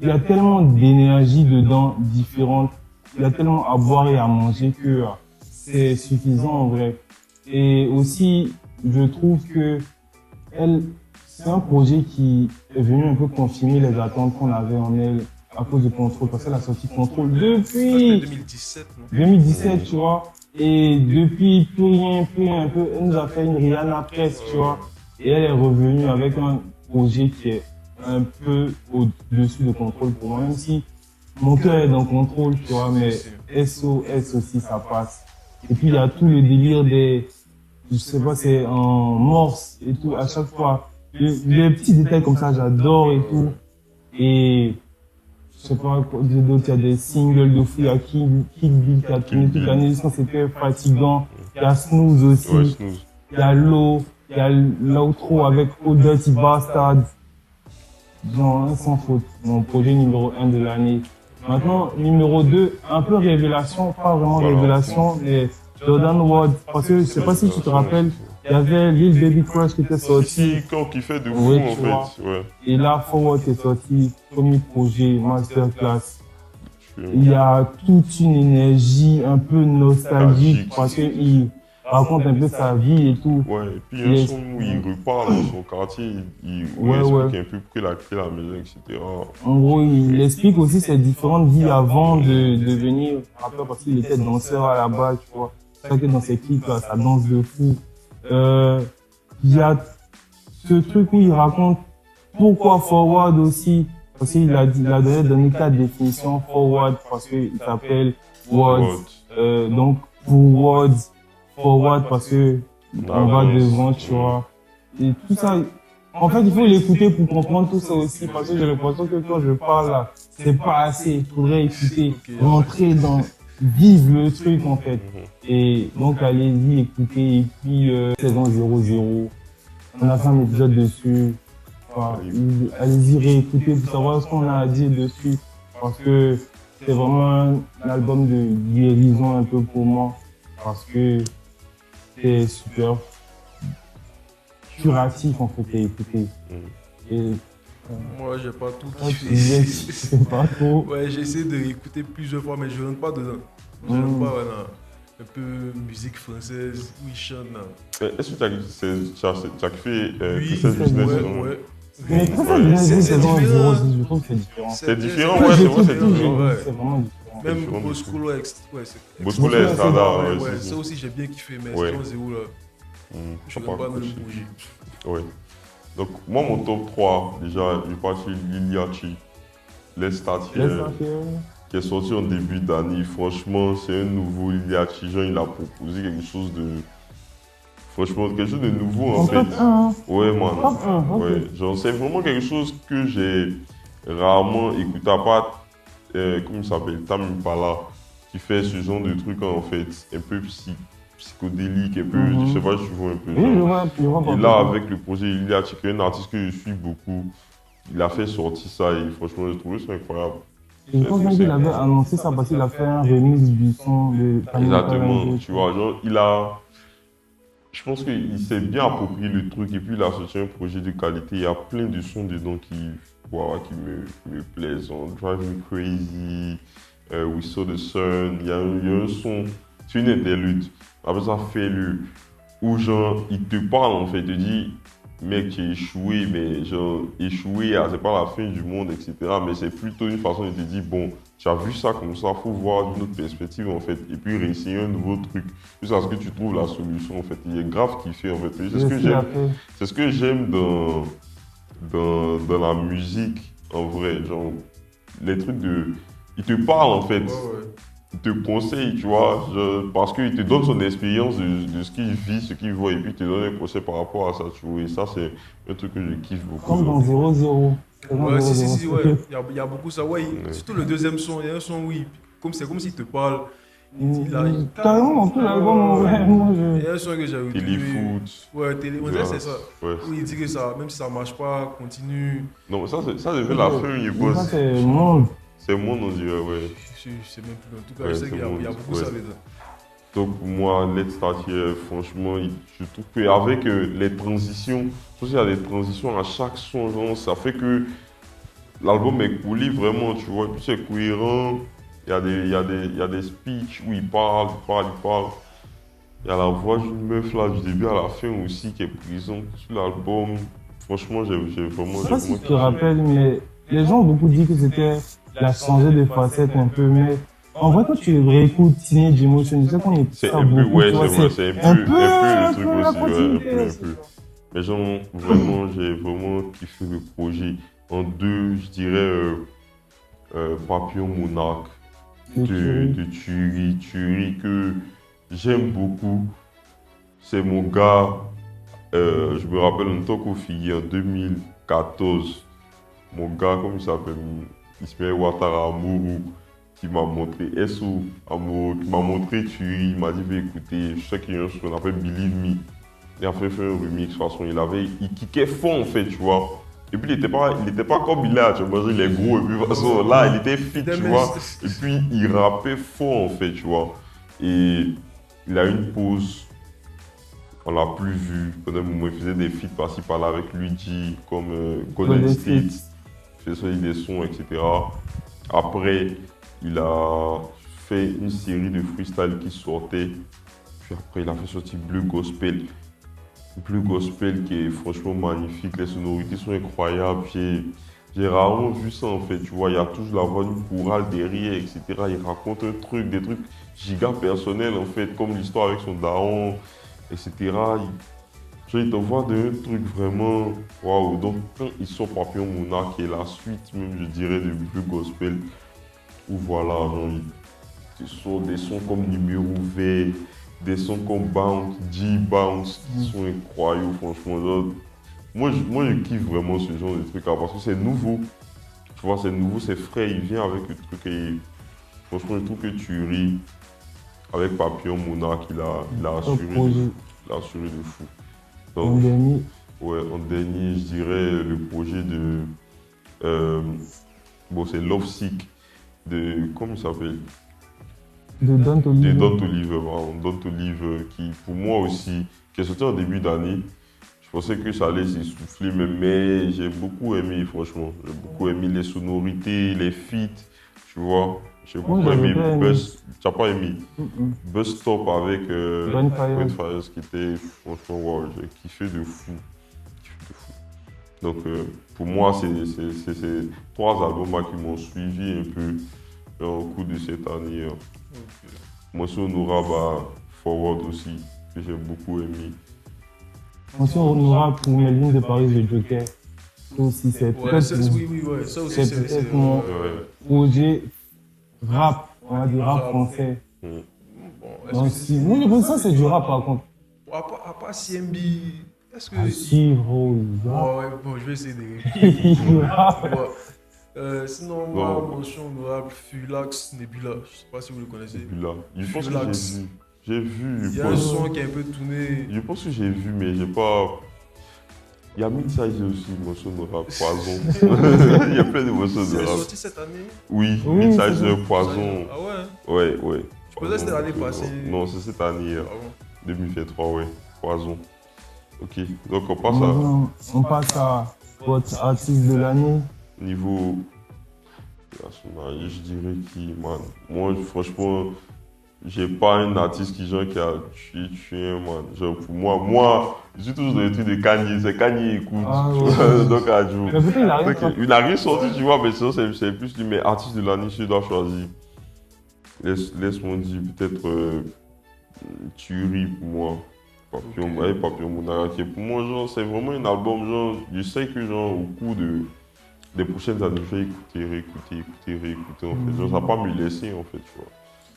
il y a tellement d'énergie dedans, différente. Il y a tellement à boire et à manger que c'est suffisant en vrai. Et aussi, je trouve que c'est un projet qui est venu un peu confirmer les attentes qu'on avait en elle à cause de Contrôle, parce qu'elle a sorti Contrôle C'était depuis 2017, non? 2017, tu vois. Et depuis, plus rien, un peu, elle nous a fait une Rihanna presque, tu vois. Et elle est revenue avec un projet qui est un peu au-dessus de Contrôle pour moi, même si mon cœur est dans Contrôle, tu vois, mais SOS aussi, ça passe. Et puis, il y a tout le délire des, je sais pas, c'est en morse et tout, à chaque fois. Les petits détails comme ça, j'adore et tout. Et, je sais pas quoi dire d'autre, il y a des singles de fou, il y a Kick Bill qui a tourné toute l'année, ça c'était fatigant. Il y a Snooze aussi, Ouais, Snooze. il y a Low, il y a l'outro avec Old Dirty Bastard. Genre, sans faute, mon projet numéro 1 de l'année. Maintenant, numéro 2, un peu révélation, pas vraiment Voilà. révélation, mais Jordan Ward, parce que je sais pas si tu te rappelles, il y avait Lil Baby Crush qui était sorti. Si, quand qui fait de fou Oui, en tu vois. fait. Ouais. Et là, Forward est sorti, premier projet, masterclass. Je suis- Il y a toute une énergie un peu nostalgique Nostalgique. parce qu'il raconte un peu sa vie et tout. Ouais, et puis un Yes. son où il reparle dans son quartier, où Ouais, il explique ouais. un peu pourquoi il a créé la maison, etc. En gros, il explique aussi ses différentes vies avant de devenir rappeur parce qu'il était danseur à la base, tu vois. C'est ça que dans ses clips, là, ça danse de fou. Il y a ce truc où il raconte pourquoi Forward aussi. Parce qu'il a donné 4 définitions Forward parce qu'il s'appelle Words. Donc, pour Words, Forward parce que on va devant, tu vois. Et tout ça, en fait, il faut l'écouter pour comprendre tout ça aussi, parce que j'ai l'impression que quand je parle là, c'est pas assez. Il faudrait écouter, rentrer dans, vivre le truc, en fait. Et donc, allez-y, écoutez. Et puis, saison 00, on a fait un épisode dessus. Enfin, allez-y réécouter pour savoir ce qu'on a à dire dessus. Parce que c'est vraiment un album de guérison un peu pour moi. Parce que c'est super curatif en fait à écouter. Et Moi, j'ai pas tout quand tu disais que kiffé. tu sais pas trop. Ouais, j'ai essayé de réécouter plusieurs fois, mais je rentre pas dedans. Je rentre pas dans un peu musique française où ils chantent. Là. Est-ce que tu as fait Oui, Princess Business ouais, non? ouais. Mais quand ça Ouais. devient C'est saison différent. 0, je trouve que c'est différent. C'est différent, Quand ouais, c'est j'écoute vrai, c'est tout, différent. ouais. c'est vraiment différent. Même différent du Boscolo, ouais, c'est Boscolo Boscolo, Estrada, ouais, ouais, ouais, c'est ça aussi j'ai bien kiffé, mais Ouais. saison 0 là, je suis pas même pas dans le accroché. projet. Ouais. Donc, moi, mon top 3, déjà, je parti Liliachi, Let's Start Laisse Here, ça faire. qui est sorti en début d'année. Franchement, c'est un nouveau Liliachi. Genre, il a proposé quelque chose de. Franchement, quelque chose de nouveau en En fait. top 1, Ouais, man. top 1, ok. Ouais, genre, c'est vraiment quelque chose que j'ai rarement écouté. À part, comment il s'appelle, Tam Impala, qui fait ce genre de truc en fait, un peu psychodélique, un peu, je sais pas si tu vois un peu. Oui, genre. je vois Et pas. là, avec le projet Liliachi, qui est un artiste que je suis beaucoup, il a fait sortir ça et franchement, j'ai trouvé ça incroyable. Je pense même qu'il avait annoncé ça parce qu'il a fait un remix du son de Exactement, tu vois, genre, je pense qu'il s'est bien approprié le truc et puis il a sorti un projet de qualité. Il y a plein de sons dedans voilà, qui me plaisent. Genre, Drive Me Crazy, We Saw the Sun. Il y a un son, c'est une interlude. Après ça, fais-le. Où genre, il te parle en fait, il te dit, mec, tu as échoué, mais genre, échouer, c'est pas la fin du monde, etc. Mais c'est plutôt une façon de te dire, bon, tu as vu ça comme ça, faut voir d'une autre perspective en fait, et puis réessayer un nouveau truc, jusqu'à ce que tu trouves la solution en fait. Il est grave kiffé en fait. Et c'est ce que j'aime dans la musique en vrai, genre, les trucs de. Il te parle en fait. Ouais, ouais. Il te conseille, tu vois, parce qu'il te donne son expérience de ce qu'il vit, ce qu'il voit, et puis il te donne un conseil par rapport à ça, tu vois. Et ça, c'est un truc que je kiffe beaucoup. Comme dans 0-0. Ouais, si, ouais. Il y a beaucoup ça. Ouais, surtout le deuxième son, il y a un son où c'est comme s'il te parle. Carrément, dans tout l'album, ouais, moi Il y a un son que j'avais Téléfoot. Ouais, on dirait c'est ça. Ouais. Où il dit que ça, même si ça marche pas, continue. Non, mais ça c'est la fin, il Ça, bosse. c'est monde. C'est mon, on dirait, ouais. Je sais même plus. En tout cas, Ouais, je sais c'est qu'il y a bon, beaucoup ouais. ça dedans. Donc moi, Let's Start Here, franchement, je trouve qu'avec les transitions, je trouve qu'il y a des transitions à chaque son, genre, ça fait que l'album est coolé vraiment, tu vois, et puis c'est cohérent, il y a des speeches où il parle. Il y a la voix d'une meuf là du début à la fin aussi qui est présente sur l'album. Franchement, j'ai vraiment... Je sais pas si tu te rappelles, mais les gens ont beaucoup dit que c'était la changé de facette un peu, mais en vrai, quand tu réécoutes Teenage Emotion, tu sais qu'on écoute C'est ça un peu, beaucoup, ouais, tu vois, c'est vrai, c'est un peu le truc la aussi, ouais, continuité, un c'est peu. ça. Mais genre, vraiment, j'ai vraiment kiffé le projet. En deux, je dirais Papillon Monarque de Thury que j'aime beaucoup. C'est mon gars, je me rappelle en tant qu'au fille en 2014, mon gars, comme il s'appelle, Ismaël Ouattara Amourou, qui m'a montré SO Amourou, qui m'a montré Thury, il m'a dit, écoutez, je sais qu'il y a un truc qu'on appelle Believe Me. Il a fait un remix, de toute façon, il kickait fort en fait, tu vois. Et puis il était pas comme il est, tu vois, il est gros, et puis de toute façon, là, il était fit, tu vois. Et puis il rappait fort en fait, tu vois. Et il a eu une pause, on l'a plus vu. Pendant un moment, il faisait des feats par-ci par-là avec Luigi, comme Golden State, il faisait des sons, etc. Après, il a fait une série de freestyle qui sortait. Puis après, il a fait sortir Bleu Gospel. Bleu Gospel qui est franchement magnifique, les sonorités sont incroyables. J'ai rarement vu ça en fait, tu vois, il y a toujours la voix d'une chorale derrière, etc. Il raconte des trucs giga personnels en fait, comme l'histoire avec son daron, etc. Il t'envoie un truc vraiment waouh. Donc quand ils sont Papillon Monarque, qui est la suite même, je dirais, de Bleu Gospel, où voilà, genre, ils sortent des sons comme Numéro V, des sons comme Bounce, G-Bounce, qui sont incroyables, franchement. Genre, moi, je kiffe vraiment ce genre de truc là parce que c'est nouveau. Tu vois, c'est nouveau, c'est frais, il vient avec le truc et franchement, je trouve que tu ris avec Papillon Monarque, il a assuré de fou. Donc, en dernier, je dirais le projet de. C'est Love Sick de. Comment il s'appelle? De Don Toliver. De Don Toliver, pardon. Don Toliver, qui pour moi aussi, qui est sorti en début d'année. Je pensais que ça allait s'essouffler, mais j'ai beaucoup aimé, franchement. J'ai beaucoup aimé les sonorités, les feats, tu vois. J'ai beaucoup aimé Buzz. Tu n'as pas aimé Buzz Stop avec Brent Faiyaz, qui était, franchement, wow, j'ai kiffé de fou. Donc, pour moi, c'est ces 3 albums-là qui m'ont suivi un peu au cours de cette année. Mention honorable à Forward aussi, que j'ai beaucoup aimé. Mention honorable pour mes lignes de Paris de Joker. Ça aussi, c'est Ouais, peut-être ça aussi, c'est peut-être mon projet rap, on va dire rap français. Mm. Bon, Donc, si, moi, je pense que ça, c'est du rap par contre. à part CMB, est-ce que... Ah, si, gros, Ouais, bon, je vais essayer de... du rap. Sinon, moi, mention honorable, Fulax Nebula. Je sais pas si vous le connaissez. Là, je pense que Relax. j'ai vu. Il y a un son qui est un peu tourné. Je pense que j'ai vu, mais j'ai pas. Il y a Midsize aussi, mention honorable, Poison. Il y a plein de mentions C'est honorables. sorti cette année. Oui, Oui, Midsize, c'est Poison. Ah ouais? Ouais, ouais. Je pensais que c'était l'année passée. Non, c'est cette année, Ah bon? 2023, ouais. Poison. Ok, donc on passe à Maintenant, on passe à votre artiste de l'année. niveau. Je dirais qui, man. Moi, franchement, j'ai pas un artiste qui a tué, man. Genre, pour moi, je suis toujours dans les trucs de Kanye. C'est Kanye écoute. Ah, tu ouais. vois, donc, à jour. Mais peut-être il a rien fait. Il n'a rien sorti, tu vois, mais sinon, c'est plus lui. Mais artiste de l'année, je dois choisir. Laisse-moi dire peut-être Thuerie pour moi. Papillon, Ok. ouais, Papillon Mounara, qui est pour moi, genre, c'est vraiment un album, genre, je sais que, genre, au cours des prochaines années, je vais réécouter, en fait. Genre, ça va pas me laisser, en fait, tu vois.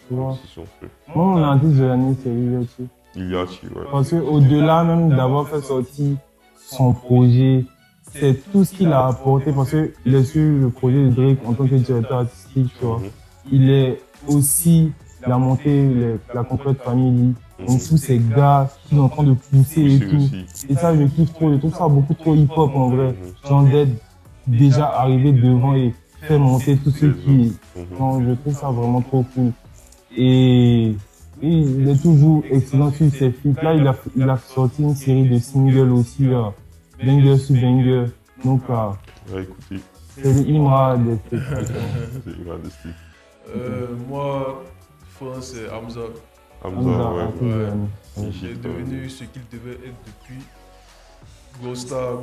Tu vois. C'est son fait. Moi, mon artiste de l'année, c'est Lilioti. Iliachi, ouais. Parce qu'au-delà même d'avoir fait sortir son projet, c'est tout ce qu'il a apporté. Parce qu'il est sur le projet de Drake en tant que directeur artistique, tu vois. Mhm. Il est aussi, il a monté la Concrete Family. Donc tous ces gars qui sont en train de pousser et tout. Aussi. Et ça, je kiffe trop. Je trouve ça beaucoup trop hip-hop en vrai. Genre d'être déjà arrivé devant et faire monter tous ceux qui... Mhm. Non, je trouve ça vraiment trop cool. Et il est toujours excellent sur ses feats. Là, il a sorti une série de singles aussi, là. Banger sur banger. Donc, Ouais, écoutez, c'est l'Imra des trucs. c'est Ivan Desti. Moi, France, c'est Hamza. Hamza, ouais. artiste de l'année. Il est Égypte, devenu ce qu'il devait être depuis. Gros star,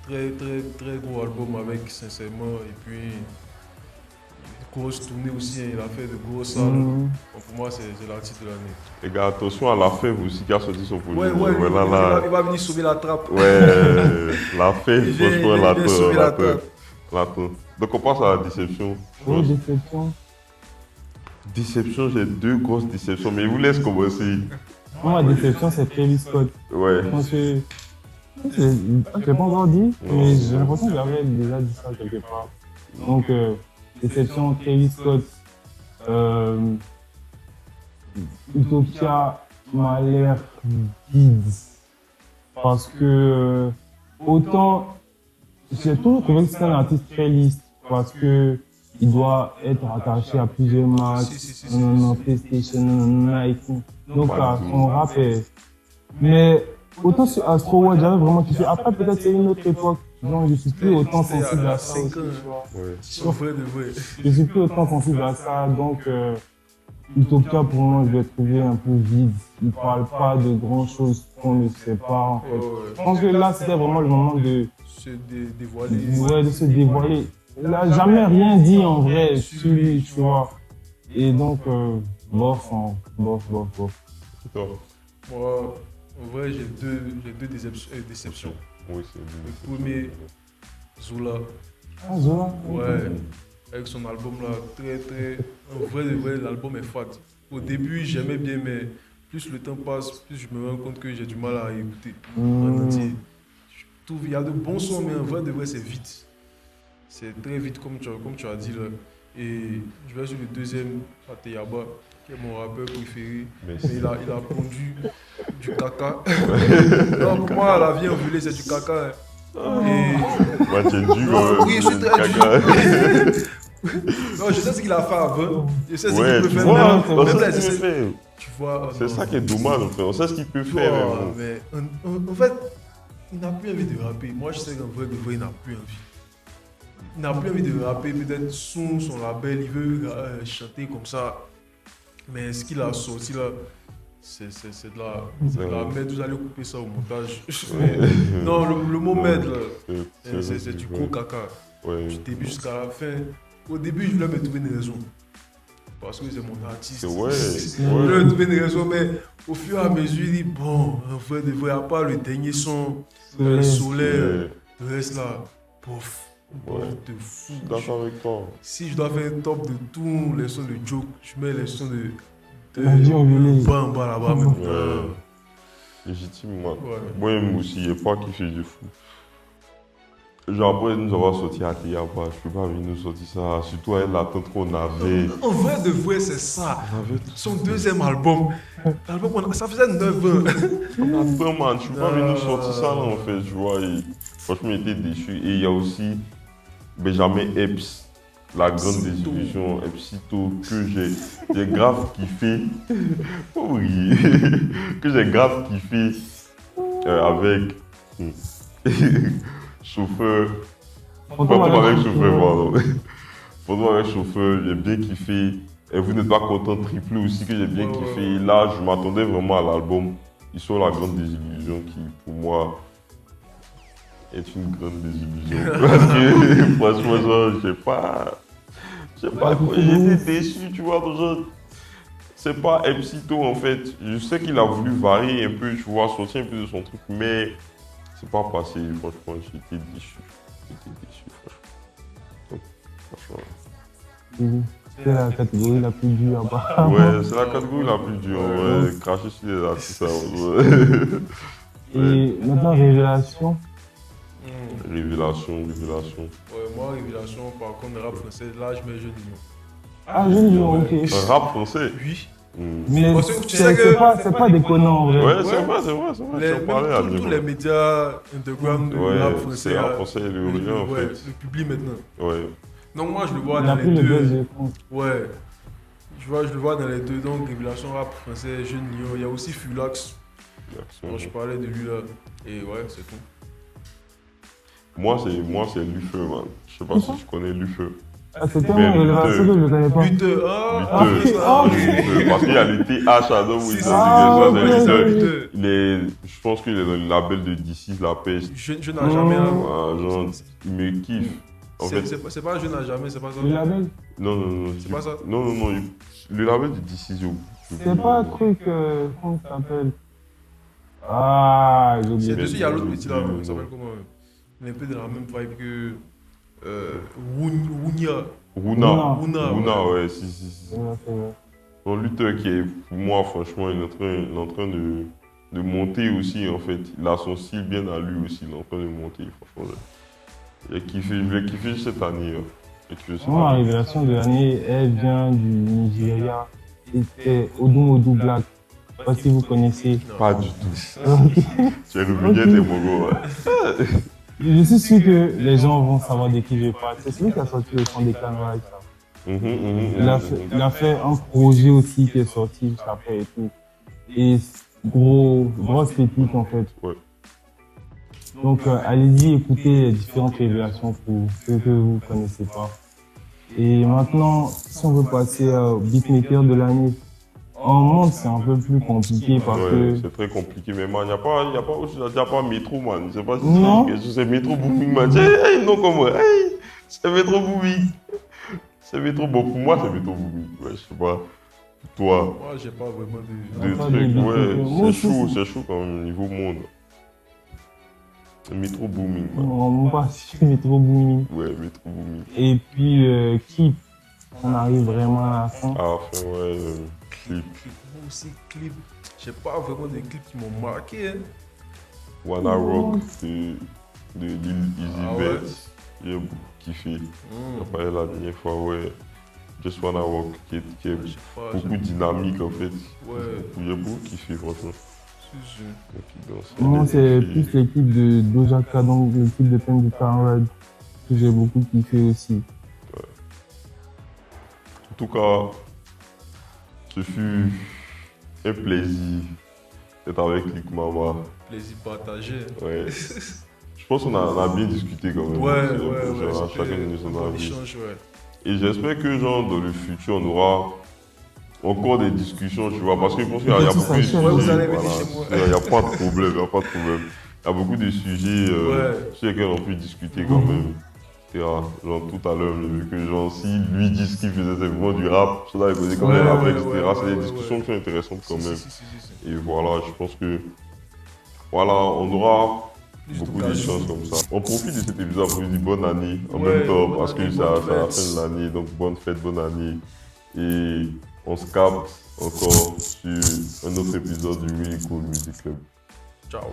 très gros album avec Sincèrement. Et puis, grosse tournée aussi, hein, il a fait de gros salles. Mhm. Bon, pour moi, c'est l'artiste de l'année. Les gars, attention à la fève aussi qui a sorti son projet. Ouais, Voilà, il va venir sauver la trappe. Ouais, la fève, Il vient- franchement, il vient sauver la trappe. l'attend. Donc on passe à la déception. je Oui, pense. déception. Déception, j'ai 2 grosses déceptions, mais je vous laisse commencer. Moi, ma déception, c'est Travis Scott. Ouais. Je pense que. Je l'ai pas encore dit, mais j'ai l'impression que j'avais déjà dit ça quelque part. Donc, déception, Travis Scott. Utopia m'a l'air vide. Parce que, autant, j'ai toujours trouvé que c'était un artiste très lisse. Parce que, il doit être attaché à plusieurs marques, PlayStation, Nike. Donc, son rap est. Mais, autant sur Astro World, j'avais vraiment kiffé. Après, peut-être c'est une autre époque. Donc, je suis plus autant C'était sensible à à ça. 5 aussi, ans. tu vois. Ouais. Sur vrai de vrai. Je suis plus autant sensible à ça, donc Utopia pour moi je l'ai trouvé un peu vide. Il parle pas de grand chose qu'on ne sait pas en fait. Je pense que là c'était vraiment le moment de, Se dévoiler. ouais, de se dévoiler. Il a jamais rien dit en vrai sur lui, tu vois. Et donc bof. C'est toi. Moi, en vrai, j'ai deux déceptions. Oui, c'est Le premier, Zola. Ah Zola. Ouais, avec son album là, en vrai de vrai, l'album est fat. Au début, j'aimais bien, mais plus le temps passe, plus je me rends compte que j'ai du mal à écouter en entier. Je trouve il y a de bons sons, mais en vrai de vrai, c'est vite. C'est très vite, comme tu as dit là. Et je vais sur le deuxième, Ateyaba, qui est mon rappeur préféré. Merci. Mais il a pondu du caca. Non, pour moi, la vie envolée, c'est du caca. Hein. Et Moi, j'ai dû. Non, oui, je suis très caca. non, je sais ce qu'il a fait avant. Je sais ce Ouais, qu'il tu peut faire. vois, Même on sait là, ce je qu'il sais- peut faire. Tu vois. C'est ça qui est dommage, en fait. On sait ce qu'il peut faire. Oh, vraiment. mais en fait, il n'a plus envie de rapper. Moi, je sais qu'en vrai, de vrai, il n'a plus envie. Il n'a plus envie de rapper, peut-être sous son label, il veut chanter comme ça. Mais ce qu'il a sorti là, c'est de la merde, vous allez couper ça au montage. Non, le mot merde, là, c'est du gros caca. Ouais. Du début jusqu'à la fin. Au début, je voulais me trouver une raison. Parce que c'est mon artiste. Ouais. Je voulais me trouver une raison, mais au fur et à mesure, il dit bon, en vrai, de vrai, à part le dernier son, le solaire, le reste là, pof. Ouais. De fou. Je suis d'accord avec toi. Si je dois faire un top de tous les sons de Joke, je mets les sons de La vie en violet. Bamba là-bas. Même. Ouais. Légitime, moi. Ouais. Moi-même aussi, il n'y a pas qui fait du fou. Genre, après nous avoir sorti à Théa, je peux pas venir nous sortir ça. Surtout avec l'attente qu'on avait. En vrai de vrai, c'est ça. Son deuxième album. L'album, ça faisait 9 ans. Attends, man, je peux pas venir nous sortir ça là en fait, tu vois. Et franchement, j'étais déçu. Et il y a aussi Benjamin Epps, la grande Epsito. désillusion, Epsito, que j'ai grave kiffé. Oui, que j'ai grave kiffé avec chauffeur. Pas avec chauffeur, pardon. Photo avec chauffeur, j'ai bien kiffé. Et vous n'êtes pas content, triplé aussi, que j'ai bien kiffé. Et là, je m'attendais vraiment à l'album. Ils sont la grande désillusion qui, pour moi, est une grande désillusion. Parce que, franchement, genre, j'ai pas, j'étais déçu, tu vois. Genre, c'est pas Epsito en fait. Je sais qu'il a voulu varier un peu, tu vois, sortir un peu de son truc, mais c'est pas passé. Franchement, j'étais déçu. Donc, franchement. C'est la catégorie la plus dure, apparemment. Ouais, c'est la catégorie la plus dure. Ouais, cracher sur les artistes. Ouais. Et maintenant, révélation. Révélation. Ouais, moi, Révélation, par contre, le rap français, là, je mets Jeune Lion. Ah, je ne dis ok. Un rap français. Oui. Mais Parce que tu sais c'est pas déconnant en vrai. Ouais, c'est vrai. J'en parlais à Tous Nîmes. les médias underground de Ouais, rap c'est français, rap français et le rien en ouais, fait. le public maintenant. Ouais. Donc, moi, je le vois Il a dans pris les le buzz deux. de fond. Ouais. Je le vois dans les deux. Donc, Révélation rap français, Jeune Lion. Il y a aussi Fulax. Dont je parlais de lui là. Et ouais, c'est tout. Moi, c'est Lufeu, man. Je sais pas si tu connais Lufeu. Ah, c'est tellement une révélation que je ne connais pas. Luther. Ah, Luther. ok. Parce qu'il y a le TH à où il je pense qu'il est dans le label de DC, La Peste. Je n'ai jamais. Genre, il me kiffe. En fait, C'est pas Je n'ai jamais, c'est pas ça. Le label, non. C'est pas ça. Non. Le label de DC, c'est pas un truc, comment ça s'appelle? Ah, j'ai oublié. C'est dessus, il y a l'autre petit là. Oui, Il s'appelle comment? Il est un peu dans la même vibe que. Wunia. Runa, ouais, si. Ouais, c'est vrai. Son lutteur qui est, pour moi, franchement, il est en train de monter aussi, en fait. Il a son style bien à lui aussi, il est en train de monter, franchement. Je l'ai kiffé cette année. Moi, la révélation de l'année, elle vient du Nigeria. C'était Odumodu Black. Je sais pas si vous connaissez. Pas du tout. Tu es revenu, t'es mon gars. Je suis sûr que les gens vont savoir de qui je parle. C'est celui qui a sorti le son des caméras. Il a fait un projet aussi qui est sorti juste après et tout. Et grosse pépite en fait. Ouais. Donc allez-y écoutez les différentes révélations pour ceux que vous ne connaissez pas. Et maintenant, si on veut passer au beatmaker de l'année, en monde c'est un peu plus compliqué parce que... C'est très compliqué, mais man, il n'y a pas Métro, man. Je sais pas si Non. c'est Métro Booming, man. Hey, non, comme moi. Hey, c'est Métro Booming. C'est Métro, bon, pour moi, c'est Métro Booming. Ouais, je sais pas. Pour toi, Moi, j'ai pas vraiment de. deux pas trucs, de ouais. beatmaker. C'est chaud quand même, niveau monde. Métro Booming, man. On passe sur Metro Booming. Ouais, Métro Booming. Et puis Keep, on arrive vraiment à la fin. Ah, enfin, ouais, clip. Moi aussi, clip. J'ai pas vraiment des clips qui m'ont marqué. Hein. Wanna Rock de Lil Easy Ah ouais. Bet. J'ai beaucoup kiffé. On a parlé la dernière fois, ouais. Just Wanna Rock, qui est J'ai pas. beaucoup dynamique en fait. Ouais. J'ai beaucoup kiffé, franchement. Moi, c'est plus l'équipe de Doja Cat, donc l'équipe de Pen de Ride, que j'ai beaucoup kiffé aussi. En tout cas, ce fut un plaisir d'être avec Lick Mama. Plaisir partagé. Ouais. Je pense qu'on a bien discuté quand même. Ouais. Chacun de nous un en bon a vu. échange, ouais. Et j'espère que genre, dans le futur, on aura encore des discussions, tu vois, parce que je pense qu'il y a beaucoup de sujets. Ouais, vous allez venir voilà. chez moi. Il n'y a pas de problème, il n'y a pas de problème. Il y a beaucoup de sujets sur lesquels on peut discuter quand même. Genre, tout à l'heure, j'ai vu que genre, si lui dit ce qu'il faisait, c'est vraiment du rap, ça doit écouter quand même après, etc. C'est des discussions qui sont intéressantes quand même. Et voilà, je pense que voilà, on aura beaucoup d'échanges comme ça. On profite de cet épisode pour dire bonne année en même temps, parce que c'est à la fin de l'année, donc bonne fête, bonne année. Et on se capte encore sur un autre épisode du Really Cool Music Club. Ciao.